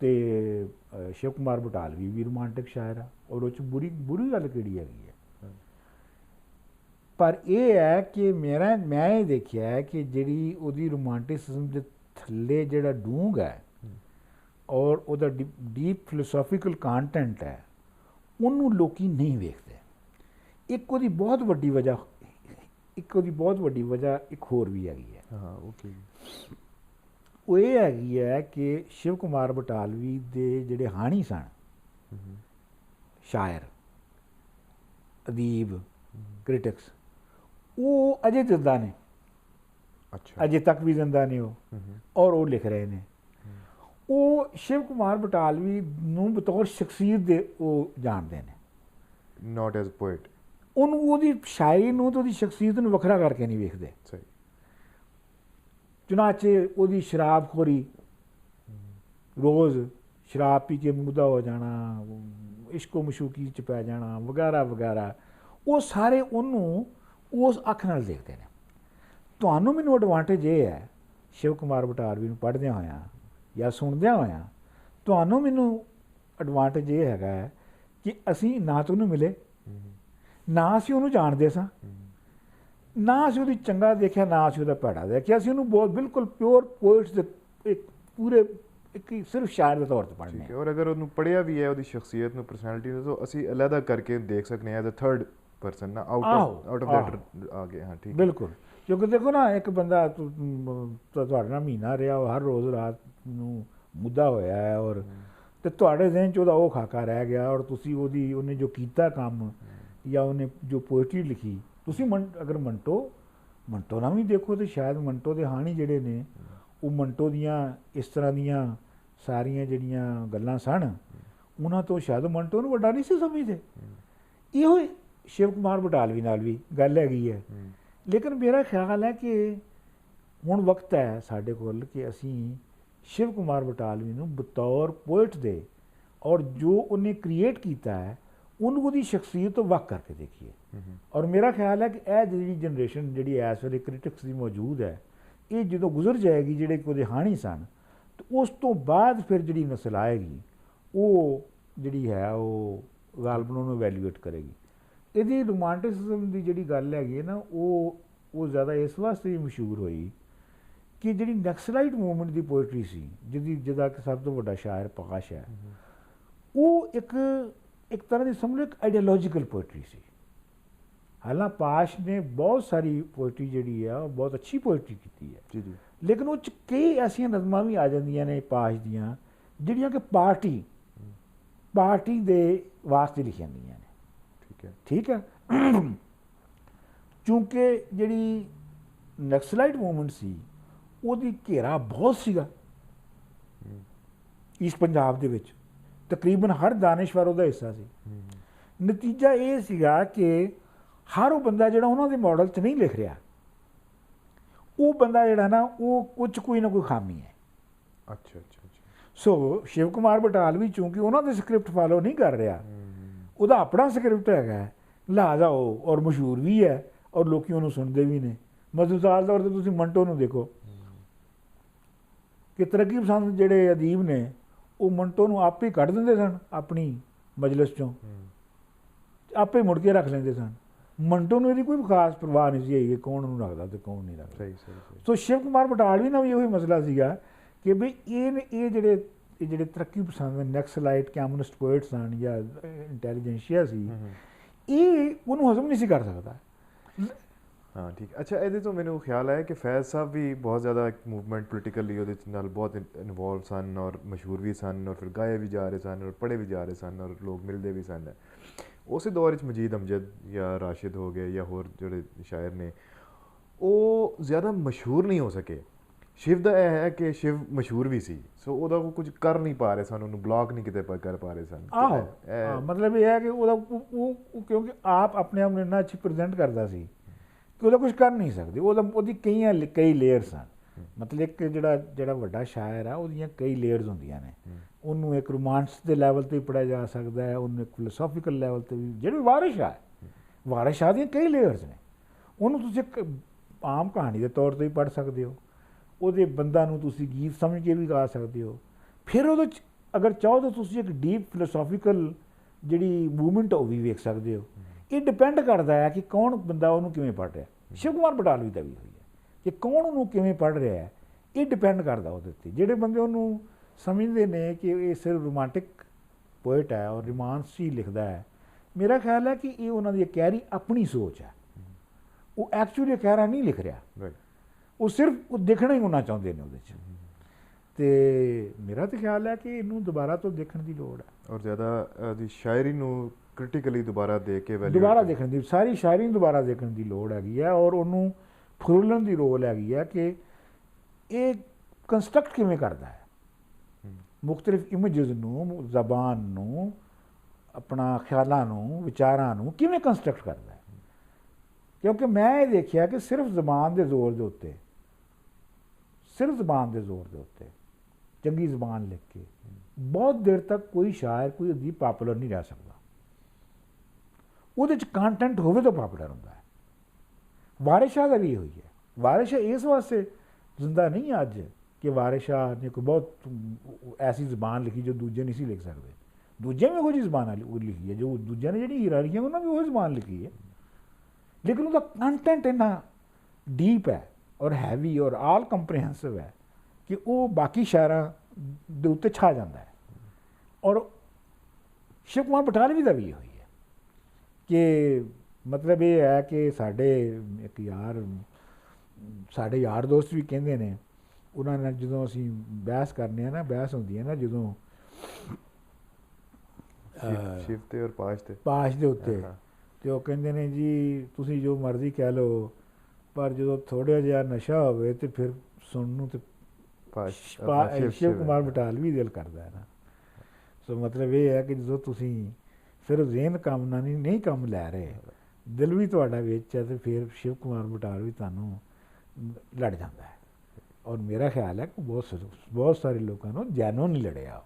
ਤੇ ਸ਼ਿਵ ਕੁਮਾਰ ਬਟਾਲਵੀ ਵੀ ਰੋਮਾਂਟਿਕ ਸ਼ਾਇਰ ਆ, ਔਰ ਉਹ 'ਚ ਬੁਰੀ ਗੱਲ ਕਿਹੜੀ ਹੈਗੀ ਹੈ। ਪਰ ਇਹ ਹੈ ਕਿ ਮੈਂ ਇਹ ਦੇਖਿਆ ਹੈ ਕਿ ਜਿਹੜੀ ਉਹਦੀ ਰੋਮਾਂਟਿਸਿਜ਼ਮ ਦੇ ਥੱਲੇ ਜਿਹੜਾ ਡੂੰਘ ਹੈ ਔਰ ਉਹਦਾ ਡੀਪ ਫਿਲੋਸੋਫੀਕਲ ਕੰਟੈਂਟ ਹੈ, ਉਹਨੂੰ ਲੋਕੀ ਨਹੀਂ ਵੇਖਦੇ। ਇੱਕ ਉਹਦੀ ਬਹੁਤ ਵੱਡੀ ਵਜ੍ਹਾ ਇੱਕ ਹੋਰ ਵੀ ਹੈਗੀ ਹੈ। ਹਾਂ, ਓਕੇ। ਉਹ ਇਹ ਹੈਗੀ ਹੈ ਕਿ ਸ਼ਿਵ ਕੁਮਾਰ ਬਟਾਲਵੀ ਦੇ ਜਿਹੜੇ ਹਾਣੀ ਸਨ, ਸ਼ਾਇਰ, ਅਦੀਬ, ਕ੍ਰਿਟਿਕਸ, ਉਹ ਅਜੇ ਜ਼ਿੰਦਾ ਨੇ। ਅੱਛਾ, ਅਜੇ ਤੱਕ ਵੀ ਜ਼ਿੰਦਾ ਨੇ ਉਹ, ਔਰ ਉਹ ਲਿਖ ਰਹੇ ਨੇ। ਉਹ ਸ਼ਿਵ ਕੁਮਾਰ ਬਟਾਲਵੀ ਨੂੰ ਬਤੌਰ ਸ਼ਖਸੀਅਤ ਦੇ ਉਹ ਜਾਣਦੇ ਨੇ, ਨਾਟ ਐਜ਼ ਪੋਇਟ। ਉਹਨੂੰ ਉਹਦੀ ਸ਼ਾਇਰੀ ਨੂੰ ਤੇ ਉਹਦੀ ਸ਼ਖਸੀਅਤ ਨੂੰ ਵੱਖਰਾ ਕਰਕੇ ਨਹੀਂ ਵੇਖਦੇ। ਸਹੀ। ਚੁਨਾਚੇ ਉਹਦੀ ਸ਼ਰਾਬਖੋਰੀ, ਰੋਜ਼ ਸ਼ਰਾਬ ਪੀ ਕੇ ਮੁੱਦਾ ਹੋ ਜਾਣਾ, ਇਸ਼ਕੋ ਮਸ਼ੂਕੀ 'ਚ ਪੈ ਜਾਣਾ ਵਗੈਰਾ ਵਗੈਰਾ, ਉਹ ਸਾਰੇ ਉਹਨੂੰ ਉਸ ਅੱਖ ਨਾਲ ਦੇਖਦੇ ਨੇ। ਤੁਹਾਨੂੰ ਮੈਨੂੰ ਐਡਵਾਂਟੇਜ ਇਹ ਹੈ ਸ਼ਿਵ ਕੁਮਾਰ ਬਟਾਲਵੀ ਨੂੰ ਪੜ੍ਹਦਿਆਂ ਹੋਇਆਂ ਜਾਂ ਸੁਣਦਿਆਂ ਹੋਇਆਂ, ਤੁਹਾਨੂੰ ਮੈਨੂੰ ਐਡਵਾਂਟੇਜ ਇਹ ਹੈਗਾ ਹੈ ਕਿ ਅਸੀਂ ਨਾ ਤਾਂ ਉਹਨੂੰ ਮਿਲੇ, ਨਾ ਅਸੀਂ ਉਹਨੂੰ ਜਾਣਦੇ ਸਾਂ, ਨਾ ਅਸੀਂ ਉਹਦੀ ਚੰਗਾ ਦੇਖਿਆ, ਨਾ ਅਸੀਂ ਉਹਦਾ ਭੈੜਾ ਦੇਖਿਆ। ਅਸੀਂ ਉਹਨੂੰ ਬਹੁਤ ਬਿਲਕੁਲ ਪਿਓਰ ਪੋਇਟਸ ਦੇ ਇੱਕ ਪੂਰੇ ਇੱਕ ਸਿਰਫ ਸ਼ਾਇਰ ਦੇ ਤੌਰ 'ਤੇ ਪੜ੍ਹਨੇ ਆ। ਔਰ ਅਗਰ ਉਹਨੂੰ ਪੜ੍ਹਿਆ ਵੀ ਹੈ ਉਹਦੀ ਸ਼ਖਸੀਅਤ ਨੂੰ, ਪਰਸਨੈਲਿਟੀ ਨੂੰ, ਤਾਂ ਅਸੀਂ ਅਲੱਗਾ ਕਰਕੇ ਦੇਖ ਸਕਦੇ ਹਾਂ ਐਜ਼ ਅ ਥਰਡ ਪਰਸਨ ਨਾ, ਆਊਟ ਆਫ ਦੈਟ ਆ ਗਏ। ਹਾਂ ਠੀਕ, ਬਿਲਕੁਲ। ਕਿਉਂਕਿ ਦੇਖੋ ਨਾ, ਇੱਕ ਬੰਦਾ ਤੁਹਾਡੇ ਨਾਲ ਮਹੀਨਾ ਰਿਹਾ, ਉਹ ਹਰ ਰੋਜ਼ ਰਾਤ ਨੂੰ ਮੁੱਦਾ ਹੋਇਆ ਹੈ, ਔਰ ਤੇ ਤੁਹਾਡੇ ਜ਼ਿਹਨ 'ਚ ਉਹਦਾ ਉਹ ਖਾਕਾ ਰਹਿ ਗਿਆ, ਔਰ ਤੁਸੀਂ ਉਹਨੇ ਜੋ ਕੀਤਾ ਕੰਮ ਜਾਂ ਉਹਨੇ ਜੋ ਪੋਇਟਰੀ ਲਿਖੀ, ਤੁਸੀਂ ਅਗਰ ਮੰਟੋ ਨਾਲ ਵੀ ਦੇਖੋ ਤਾਂ ਸ਼ਾਇਦ ਮੰਟੋ ਦੇ ਹਾਣੀ ਜਿਹੜੇ ਨੇ ਉਹ ਮੰਟੋ ਦੀਆਂ ਇਸ ਤਰ੍ਹਾਂ ਦੀਆਂ ਸਾਰੀਆਂ ਜਿਹੜੀਆਂ ਗੱਲਾਂ ਸਨ, ਉਹਨਾਂ ਤੋਂ ਸ਼ਾਇਦ ਮੰਟੋ ਨੂੰ ਵੱਡਾ ਨਹੀਂ ਸੀ ਸਮਝਦੇ। ਇਹੋ ਸ਼ਿਵ ਕੁਮਾਰ ਬਟਾਲਵੀ ਨਾਲ ਵੀ ਗੱਲ ਹੈਗੀ ਹੈ। ਲੇਕਿਨ ਮੇਰਾ ਖਿਆਲ ਹੈ ਕਿ ਹੁਣ ਵਕਤ ਹੈ ਸਾਡੇ ਕੋਲ ਕਿ ਅਸੀਂ ਸ਼ਿਵ ਕੁਮਾਰ ਬਟਾਲਵੀ ਨੂੰ ਬਤੌਰ ਪੋਇਟ ਦੇ ਔਰ ਜੋ ਉਹਨੇ ਕ੍ਰੀਏਟ ਕੀਤਾ ਹੈ ਉਹਨੂੰ ਉਹਦੀ ਸ਼ਖਸੀਅਤ ਤੋਂ ਵੱਖ ਕਰਕੇ ਦੇਖੀਏ। ਔਰ ਮੇਰਾ ਖਿਆਲ ਹੈ ਕਿ ਇਹ ਜਿਹੜੀ ਜਨਰੇਸ਼ਨ ਜਿਹੜੀ ਇਸ ਵੇਲੇ ਕ੍ਰਿਟਿਕਸ ਦੀ ਮੌਜੂਦ ਹੈ, ਇਹ ਜਦੋਂ ਗੁਜ਼ਰ ਜਾਏਗੀ ਜਿਹੜੇ ਕਿ ਉਹਦੇ ਹਾਣੀ ਸਨ, ਤਾਂ ਉਸ ਤੋਂ ਬਾਅਦ ਫਿਰ ਜਿਹੜੀ ਨਸਲ ਆਏਗੀ ਉਹ ਜਿਹੜੀ ਹੈ ਉਹ ਗਾਲਬਨ ਨੂੰ ਇਵੈਲੂਏਟ ਕਰੇਗੀ। ਇਹਦੀ ਰੋਮਾਂਟਿਸਿਜ਼ਮ ਦੀ ਜਿਹੜੀ ਗੱਲ ਹੈਗੀ ਹੈ ਨਾ, ਉਹ ਜ਼ਿਆਦਾ ਇਸ ਵਾਸਤੇ ਵੀ ਮਸ਼ਹੂਰ ਹੋਈ ਕਿ ਜਿਹੜੀ ਨਕਸਲਾਈਟ ਮੂਵਮੈਂਟ ਦੀ ਪੋਇਟਰੀ ਸੀ, ਜਿਹਦਾ ਕਿ ਸਭ ਤੋਂ ਵੱਡਾ ਸ਼ਾਇਰ ਪ੍ਰਕਾਸ਼ ਹੈ, ਉਹ ਇੱਕ ਤਰ੍ਹਾਂ ਦੀ ਸਮਝ ਲਓ ਇੱਕ ਆਈਡੀਓਲੋਜੀਕਲ ਪੋਇਟਰੀ ਸੀ। ਹਾਲਾਂਕਿ ਪਾਸ਼ ਨੇ ਬਹੁਤ ਸਾਰੀ ਪੋਇਟਰੀ ਜਿਹੜੀ ਆ ਉਹ ਬਹੁਤ ਅੱਛੀ ਪੋਇਟਰੀ ਕੀਤੀ ਹੈ ਜੀ ਜੀ, ਲੇਕਿਨ ਉਹ 'ਚ ਕਈ ਐਸੀਆਂ ਨਜ਼ਮਾਂ ਵੀ ਆ ਜਾਂਦੀਆਂ ਨੇ ਪਾਸ਼ ਦੀਆਂ ਜਿਹੜੀਆਂ ਕਿ ਪਾਰਟੀ ਦੇ ਵਾਸਤੇ ਲਿਖੀਆਂ ਗਈਆਂ ਨੇ। ਠੀਕ ਹੈ। ਕਿਉਂਕਿ ਜਿਹੜੀ ਨਕਸਲਾਈਟ ਮੂਵਮੈਂਟ ਸੀ ਉਹਦੀ ਘੇਰਾ ਬਹੁਤ ਸੀਗਾ ਈਸਟ ਪੰਜਾਬ ਦੇ ਵਿੱਚ, ਤਕਰੀਬਨ ਹਰ ਦਾਨਿਸ਼ਵਰ ਉਹਦਾ ਹਿੱਸਾ ਸੀ। ਨਤੀਜਾ ਇਹ ਸੀਗਾ ਕਿ ਹਰ ਉਹ ਬੰਦਾ ਜਿਹੜਾ ਉਹਨਾਂ ਦੇ ਮਾਡਲ 'ਚ ਨਹੀਂ ਲਿਖ ਰਿਹਾ, ਉਹ ਬੰਦਾ ਜਿਹੜਾ ਨਾ ਉਹ 'ਚ ਕੋਈ ਨਾ ਕੋਈ ਖਾਮੀ ਹੈ। ਅੱਛਾ। ਸੋ ਸ਼ਿਵ ਕੁਮਾਰ ਬਟਾਲਵੀ ਚੂੰਕਿ ਉਹਨਾਂ ਦੇ ਸਕ੍ਰਿਪਟ ਫਾਲੋ ਨਹੀਂ ਕਰ ਰਿਹਾ, ਉਹਦਾ ਆਪਣਾ ਸਕ੍ਰਿਪਟ ਹੈਗਾ, ਲਿਹਾਜ਼ਾ ਉਹ ਔਰ ਮਸ਼ਹੂਰ ਵੀ ਹੈ ਔਰ ਲੋਕੀ ਉਹਨੂੰ ਸੁਣਦੇ ਵੀ ਨੇ। ਮਿਸਾਲ ਤੌਰ 'ਤੇ ਤੁਸੀਂ ਮੰਟੋ ਨੂੰ ਦੇਖੋ ਕਿ ਤਰੱਕੀ ਪਸੰਦ ਜਿਹੜੇ ਅਦੀਬ ਨੇ ਉਹ ਮੰਟੋ ਨੂੰ ਆਪੇ ਕੱਢ ਦਿੰਦੇ ਸਨ ਆਪਣੀ ਮਜਲਿਸ ਚੋਂ, ਆਪੇ ਮੁੜ ਕੇ ਰੱਖ ਲੈਂਦੇ ਸਨ। ਮੰਟੋ ਨੂੰ ਇਹਦੀ ਕੋਈ ਖਾਸ ਪਰਵਾਹ ਨਹੀਂ ਸੀ ਕਿ ਕੌਣ ਨੂੰ ਰੱਖਦਾ ਤੇ ਕੌਣ ਨਹੀਂ ਰੱਖਦਾ। ਸੋ ਸ਼ਿਵ ਕੁਮਾਰ ਬਟਾਲਵੀ ਨਾਲ ਵੀ ਉਹੀ ਮਸਲਾ ਸੀਗਾ ਕਿ ਵੀ ਇਹ ਜਿਹੜੇ ਤਰੱਕੀ ਪਸੰਦ ਨੈਕਸਲਾਈਟ ਕਮਿਊਨਿਸਟ ਪੋਇਟ ਸਨ ਜਾਂ ਇੰਟੈਲੀਜੈਂਸ਼ੀਆ ਸੀ, ਇਹ ਉਹਨੂੰ ਹਜ਼ਮ ਨਹੀਂ ਸੀ ਕਰ ਸਕਦਾ। ਹਾਂ ਠੀਕ। ਅੱਛਾ, ਇਹਦੇ ਤੋਂ ਮੈਨੂੰ ਖਿਆਲ ਆਇਆ ਕਿ ਫੈਜ਼ ਸਾਹਿਬ ਵੀ ਬਹੁਤ ਜ਼ਿਆਦਾ ਮੂਵਮੈਂਟ ਪੋਲੀਟੀਕਲੀ ਉਹਦੇ ਨਾਲ ਬਹੁਤ ਇਨਵੋਲਵ ਸਨ ਔਰ ਮਸ਼ਹੂਰ ਵੀ ਸਨ ਔਰ ਫਿਰ ਗਾਏ ਵੀ ਜਾ ਰਹੇ ਸਨ ਔਰ ਪੜ੍ਹੇ ਵੀ ਜਾ ਰਹੇ ਸਨ ਔਰ ਲੋਕ ਮਿਲਦੇ ਵੀ ਸਨ। ਉਸੇ ਦੌਰ ਵਿੱਚ ਮਜੀਦ ਅਮਜਦ ਜਾਂ ਰਾਸ਼ਿਦ ਹੋ ਗਏ ਜਾਂ ਹੋਰ ਜਿਹੜੇ ਸ਼ਾਇਰ ਨੇ, ਉਹ ਜ਼ਿਆਦਾ ਮਸ਼ਹੂਰ ਨਹੀਂ ਹੋ ਸਕੇ। ਸ਼ਿਵ ਦਾ ਇਹ ਹੈ ਕਿ ਸ਼ਿਵ ਮਸ਼ਹੂਰ ਵੀ ਸੀ, ਸੋ ਉਹਦਾ ਉਹ ਕੁਝ ਕਰ ਨਹੀਂ ਪਾ ਰਹੇ ਸਨ, ਉਹਨੂੰ ਬਲੌਕ ਨਹੀਂ ਕਿਤੇ ਕਰ ਪਾ ਰਹੇ ਸਨ। ਮਤਲਬ ਇਹ ਹੈ ਕਿ ਉਹਦਾ ਉਹ ਕਿਉਂਕਿ ਆਪ ਆਪਣੇ ਆਪ ਨੂੰ ਇੰਨਾ ਅੱਛੀ ਪ੍ਰੈਜ਼ੈਂਟ ਕਰਦਾ ਸੀ ਕਿ ਉਹਦਾ ਕੁਝ ਕਰ ਨਹੀਂ ਸਕਦੇ। ਉਹਦੀ ਕਈ ਲੇਅਰਸ ਸਨ। ਮਤਲਬ ਇੱਕ ਜਿਹੜਾ ਵੱਡਾ ਸ਼ਾਇਰ ਆ, ਉਹਦੀਆਂ ਕਈ ਲੇਅਰਸ ਹੁੰਦੀਆਂ ਨੇ। ਉਹਨੂੰ ਇੱਕ ਰੋਮਾਂਸ ਦੇ ਲੈਵਲ 'ਤੇ ਵੀ ਪੜ੍ਹਿਆ ਜਾ ਸਕਦਾ ਹੈ, ਉਹਨੂੰ ਇੱਕ ਫਿਲੋਸੋਫੀਕਲ ਲੈਵਲ 'ਤੇ ਵੀ। ਜਿਹੜੇ ਵਾਰਿਸ ਸ਼ਾਹ ਦੀਆਂ ਕਈ ਲੇਅਰਸ ਨੇ। ਉਹਨੂੰ ਤੁਸੀਂ ਇੱਕ ਆਮ ਕਹਾਣੀ ਦੇ ਤੌਰ 'ਤੇ ਵੀ ਪੜ੍ਹ ਸਕਦੇ ਹੋ, ਉਹਦੇ ਬੰਦਾ ਨੂੰ ਤੁਸੀਂ ਗੀਤ ਸਮਝ ਕੇ ਵੀ ਗਾ ਸਕਦੇ ਹੋ। ਫਿਰ ਉਹਦੇ 'ਚ ਅਗਰ ਚਾਹੋ ਤਾਂ ਤੁਸੀਂ ਇੱਕ ਡੀਪ ਫਿਲੋਸੋਫੀਕਲ ਜਿਹੜੀ ਮੂਵਮੈਂਟ ਉਹ ਵੀ ਵੇਖ ਸਕਦੇ ਹੋ। ਇਹ ਡਿਪੈਂਡ ਕਰਦਾ ਹੈ ਕਿ ਕੌਣ ਬੰਦਾ ਉਹਨੂੰ ਕਿਵੇਂ ਪੜ੍ਹ ਰਿਹਾ। ਸ਼ਿਵ ਕੁਮਾਰ ਬਟਾਲਵੀ ਦਾ ਵੀ ਹੋਈ ਹੈ ਕਿ ਕੌਣ ਉਹਨੂੰ ਕਿਵੇਂ ਪੜ੍ਹ ਰਿਹਾ ਹੈ, ਇਹ ਡਿਪੈਂਡ ਕਰਦਾ ਉਹਦੇ 'ਤੇ। ਜਿਹੜੇ ਬੰਦੇ ਉਹਨੂੰ ਸਮਝਦੇ ਨੇ ਕਿ ਇਹ ਸਿਰਫ ਰੋਮਾਂਟਿਕ ਪੋਇਟ ਹੈ ਔਰ ਰੋਮਾਂਸ ਹੀ ਲਿਖਦਾ ਹੈ, ਮੇਰਾ ਖਿਆਲ ਹੈ ਕਿ ਇਹ ਉਹਨਾਂ ਦੀ ਗਹਿਰੀ ਆਪਣੀ ਸੋਚ ਹੈ। ਉਹ ਐਕਚੁਅਲੀ ਗਹਿਰਾ ਨਹੀਂ ਲਿਖ ਰਿਹਾ, ਉਹ ਸਿਰਫ ਉਹ ਦੇਖਣਾ ਹੀ ਹੋਣਾ ਚਾਹੁੰਦੇ ਨੇ ਉਹਦੇ 'ਚ। ਅਤੇ ਮੇਰਾ ਤਾਂ ਖਿਆਲ ਹੈ ਕਿ ਇਹਨੂੰ ਦੁਬਾਰਾ ਤੋਂ ਦੇਖਣ ਦੀ ਲੋੜ ਹੈ। ਔਰ ਜ਼ਿਆਦਾ ਦੀ ਸ਼ਾਇਰੀ ਨੂੰ ਕ੍ਰਿਟੀਕਲੀ ਦੁਬਾਰਾ ਦੇਖ ਕੇ ਦੁਬਾਰਾ ਦੇਖਣ ਦੀ, ਸਾਰੀ ਸ਼ਾਇਰੀ ਨੂੰ ਦੁਬਾਰਾ ਦੇਖਣ ਦੀ ਲੋੜ ਹੈਗੀ ਹੈ। ਔਰ ਉਹਨੂੰ ਫਰੋਲਣ ਦੀ ਰੋਲ ਹੈਗੀ ਹੈ ਕਿ ਇਹ ਕੰਸਟਰਕਟ ਕਿਵੇਂ ਕਰਦਾ ਹੈ ਮੁਖਤਲਿਫ ਇਮੇਜਿਸ ਨੂੰ, ਜ਼ਬਾਨ ਨੂੰ, ਆਪਣਾ ਖਿਆਲਾਂ ਨੂੰ, ਵਿਚਾਰਾਂ ਨੂੰ ਕਿਵੇਂ ਕੰਸਟਰਕਟ ਕਰਦਾ ਹੈ। ਕਿਉਂਕਿ ਮੈਂ ਇਹ ਦੇਖਿਆ ਕਿ ਸਿਰਫ ਜ਼ਬਾਨ ਦੇ ਜ਼ੋਰ ਦੇ ਉੱਤੇ ਚੰਗੀ ਜ਼ਬਾਨ ਲਿਖ ਕੇ ਬਹੁਤ ਦੇਰ ਤੱਕ ਕੋਈ ਸ਼ਾਇਰ, ਕੋਈ ਅਦੀਬ ਪਾਪੂਲਰ ਨਹੀਂ ਰਹਿ ਸਕਦਾ। ਉਹਦੇ 'ਚ ਕੰਟੈਂਟ ਹੋਵੇ ਤਾਂ ਪਾਪੂਲਰ ਹੁੰਦਾ ਹੈ। ਵਾਰਿਸ ਸ਼ਾਹ ਦਾ ਵੀ ਹੋਈ ਹੈ। ਵਾਰਿਸ ਸ਼ਾਹ ਇਸ ਵਾਸਤੇ ਜ਼ਿੰਦਾ ਨਹੀਂ ਅੱਜ ਕਿ ਵਾਰਿਸ ਸ਼ਾਹ ਨੇ ਕੋਈ ਬਹੁਤ ਐਸੀ ਜ਼ਬਾਨ ਲਿਖੀ ਜੋ ਦੂਜੇ ਨਹੀਂ ਸੀ ਲਿਖ ਸਕਦੇ। ਦੂਜੇ ਵੀ ਉਹੋ ਜਿਹੀ ਜ਼ਬਾਨ ਲਿਖੀ ਹੈ, ਜੋ ਦੂਜਿਆਂ ਨੇ ਜਿਹੜੀ ਹੀਰਾ ਲਿਖੀਆਂ ਉਹਨਾਂ ਵੀ ਉਹ ਜ਼ਬਾਨ ਲਿਖੀ ਹੈ, ਲੇਕਿਨ ਉਹਦਾ ਕੰਟੈਂਟ ਇੰਨਾ ਡੀਪ ਹੈ ਔਰ ਹੈਵੀ ਔਰ ਆਲ ਕੰਪਰੀਹੈਂਸਿਵ ਹੈ ਕਿ ਉਹ ਬਾਕੀ ਸ਼ਾਇਰਾਂ ਦੇ ਉੱਤੇ ਛਾ ਜਾਂਦਾ ਹੈ। ਔਰ ਸ਼ਿਵ ਕੁਮਾਰ ਬਟਾਲਵੀ ਦਾ ਵੀ ਹੋਈ ਹੈ ਕਿ ਮਤਲਬ ਇਹ ਹੈ ਕਿ ਸਾਡੇ ਯਾਰ ਦੋਸਤ ਵੀ ਕਹਿੰਦੇ ਨੇ, ਉਹਨਾਂ ਨਾਲ ਜਦੋਂ ਅਸੀਂ ਬਹਿਸ ਕਰਨੇ ਆ ਨਾ, ਬਹਿਸ ਹੁੰਦੀ ਹੈ ਨਾ ਜਦੋਂ ਸ਼ਿਵ ਤੇ ਔਰ ਪਾਸ਼ ਦੇ ਉੱਤੇ, ਅਤੇ ਉਹ ਕਹਿੰਦੇ ਨੇ ਜੀ ਤੁਸੀਂ ਜੋ ਮਰਜ਼ੀ ਕਹਿ ਲਓ, ਪਰ ਜਦੋਂ ਥੋੜ੍ਹਾ ਜਿਹਾ ਨਸ਼ਾ ਹੋਵੇ ਤਾਂ ਫਿਰ ਸੁਣਨ ਨੂੰ ਤੇ ਸ਼ਿਵ ਕੁਮਾਰ ਬਟਾਲਵੀ ਦਿਲ ਕਰਦਾ ਹੈ ਨਾ। ਸੋ ਮਤਲਬ ਇਹ ਹੈ ਕਿ ਜਦੋਂ ਤੁਸੀਂ ਸਿਰਫ ਜ਼ਹਿਨ ਕੰਮ ਨਾਲ ਨਹੀਂ ਕੰਮ ਲੈ ਰਹੇ, ਦਿਲ ਵੀ ਤੁਹਾਡਾ ਵਿੱਚ ਹੈ, ਅਤੇ ਫਿਰ ਸ਼ਿਵ ਕੁਮਾਰ ਬਟਾਲਵੀ ਤੁਹਾਨੂੰ ਲੜ ਜਾਂਦਾ ਹੈ। ਔਰ ਮੇਰਾ ਖਿਆਲ ਹੈ ਕਿ ਬਹੁਤ ਸਾਰੇ ਲੋਕਾਂ ਨੂੰ ਜੈਨੂਨ ਲੜਿਆ।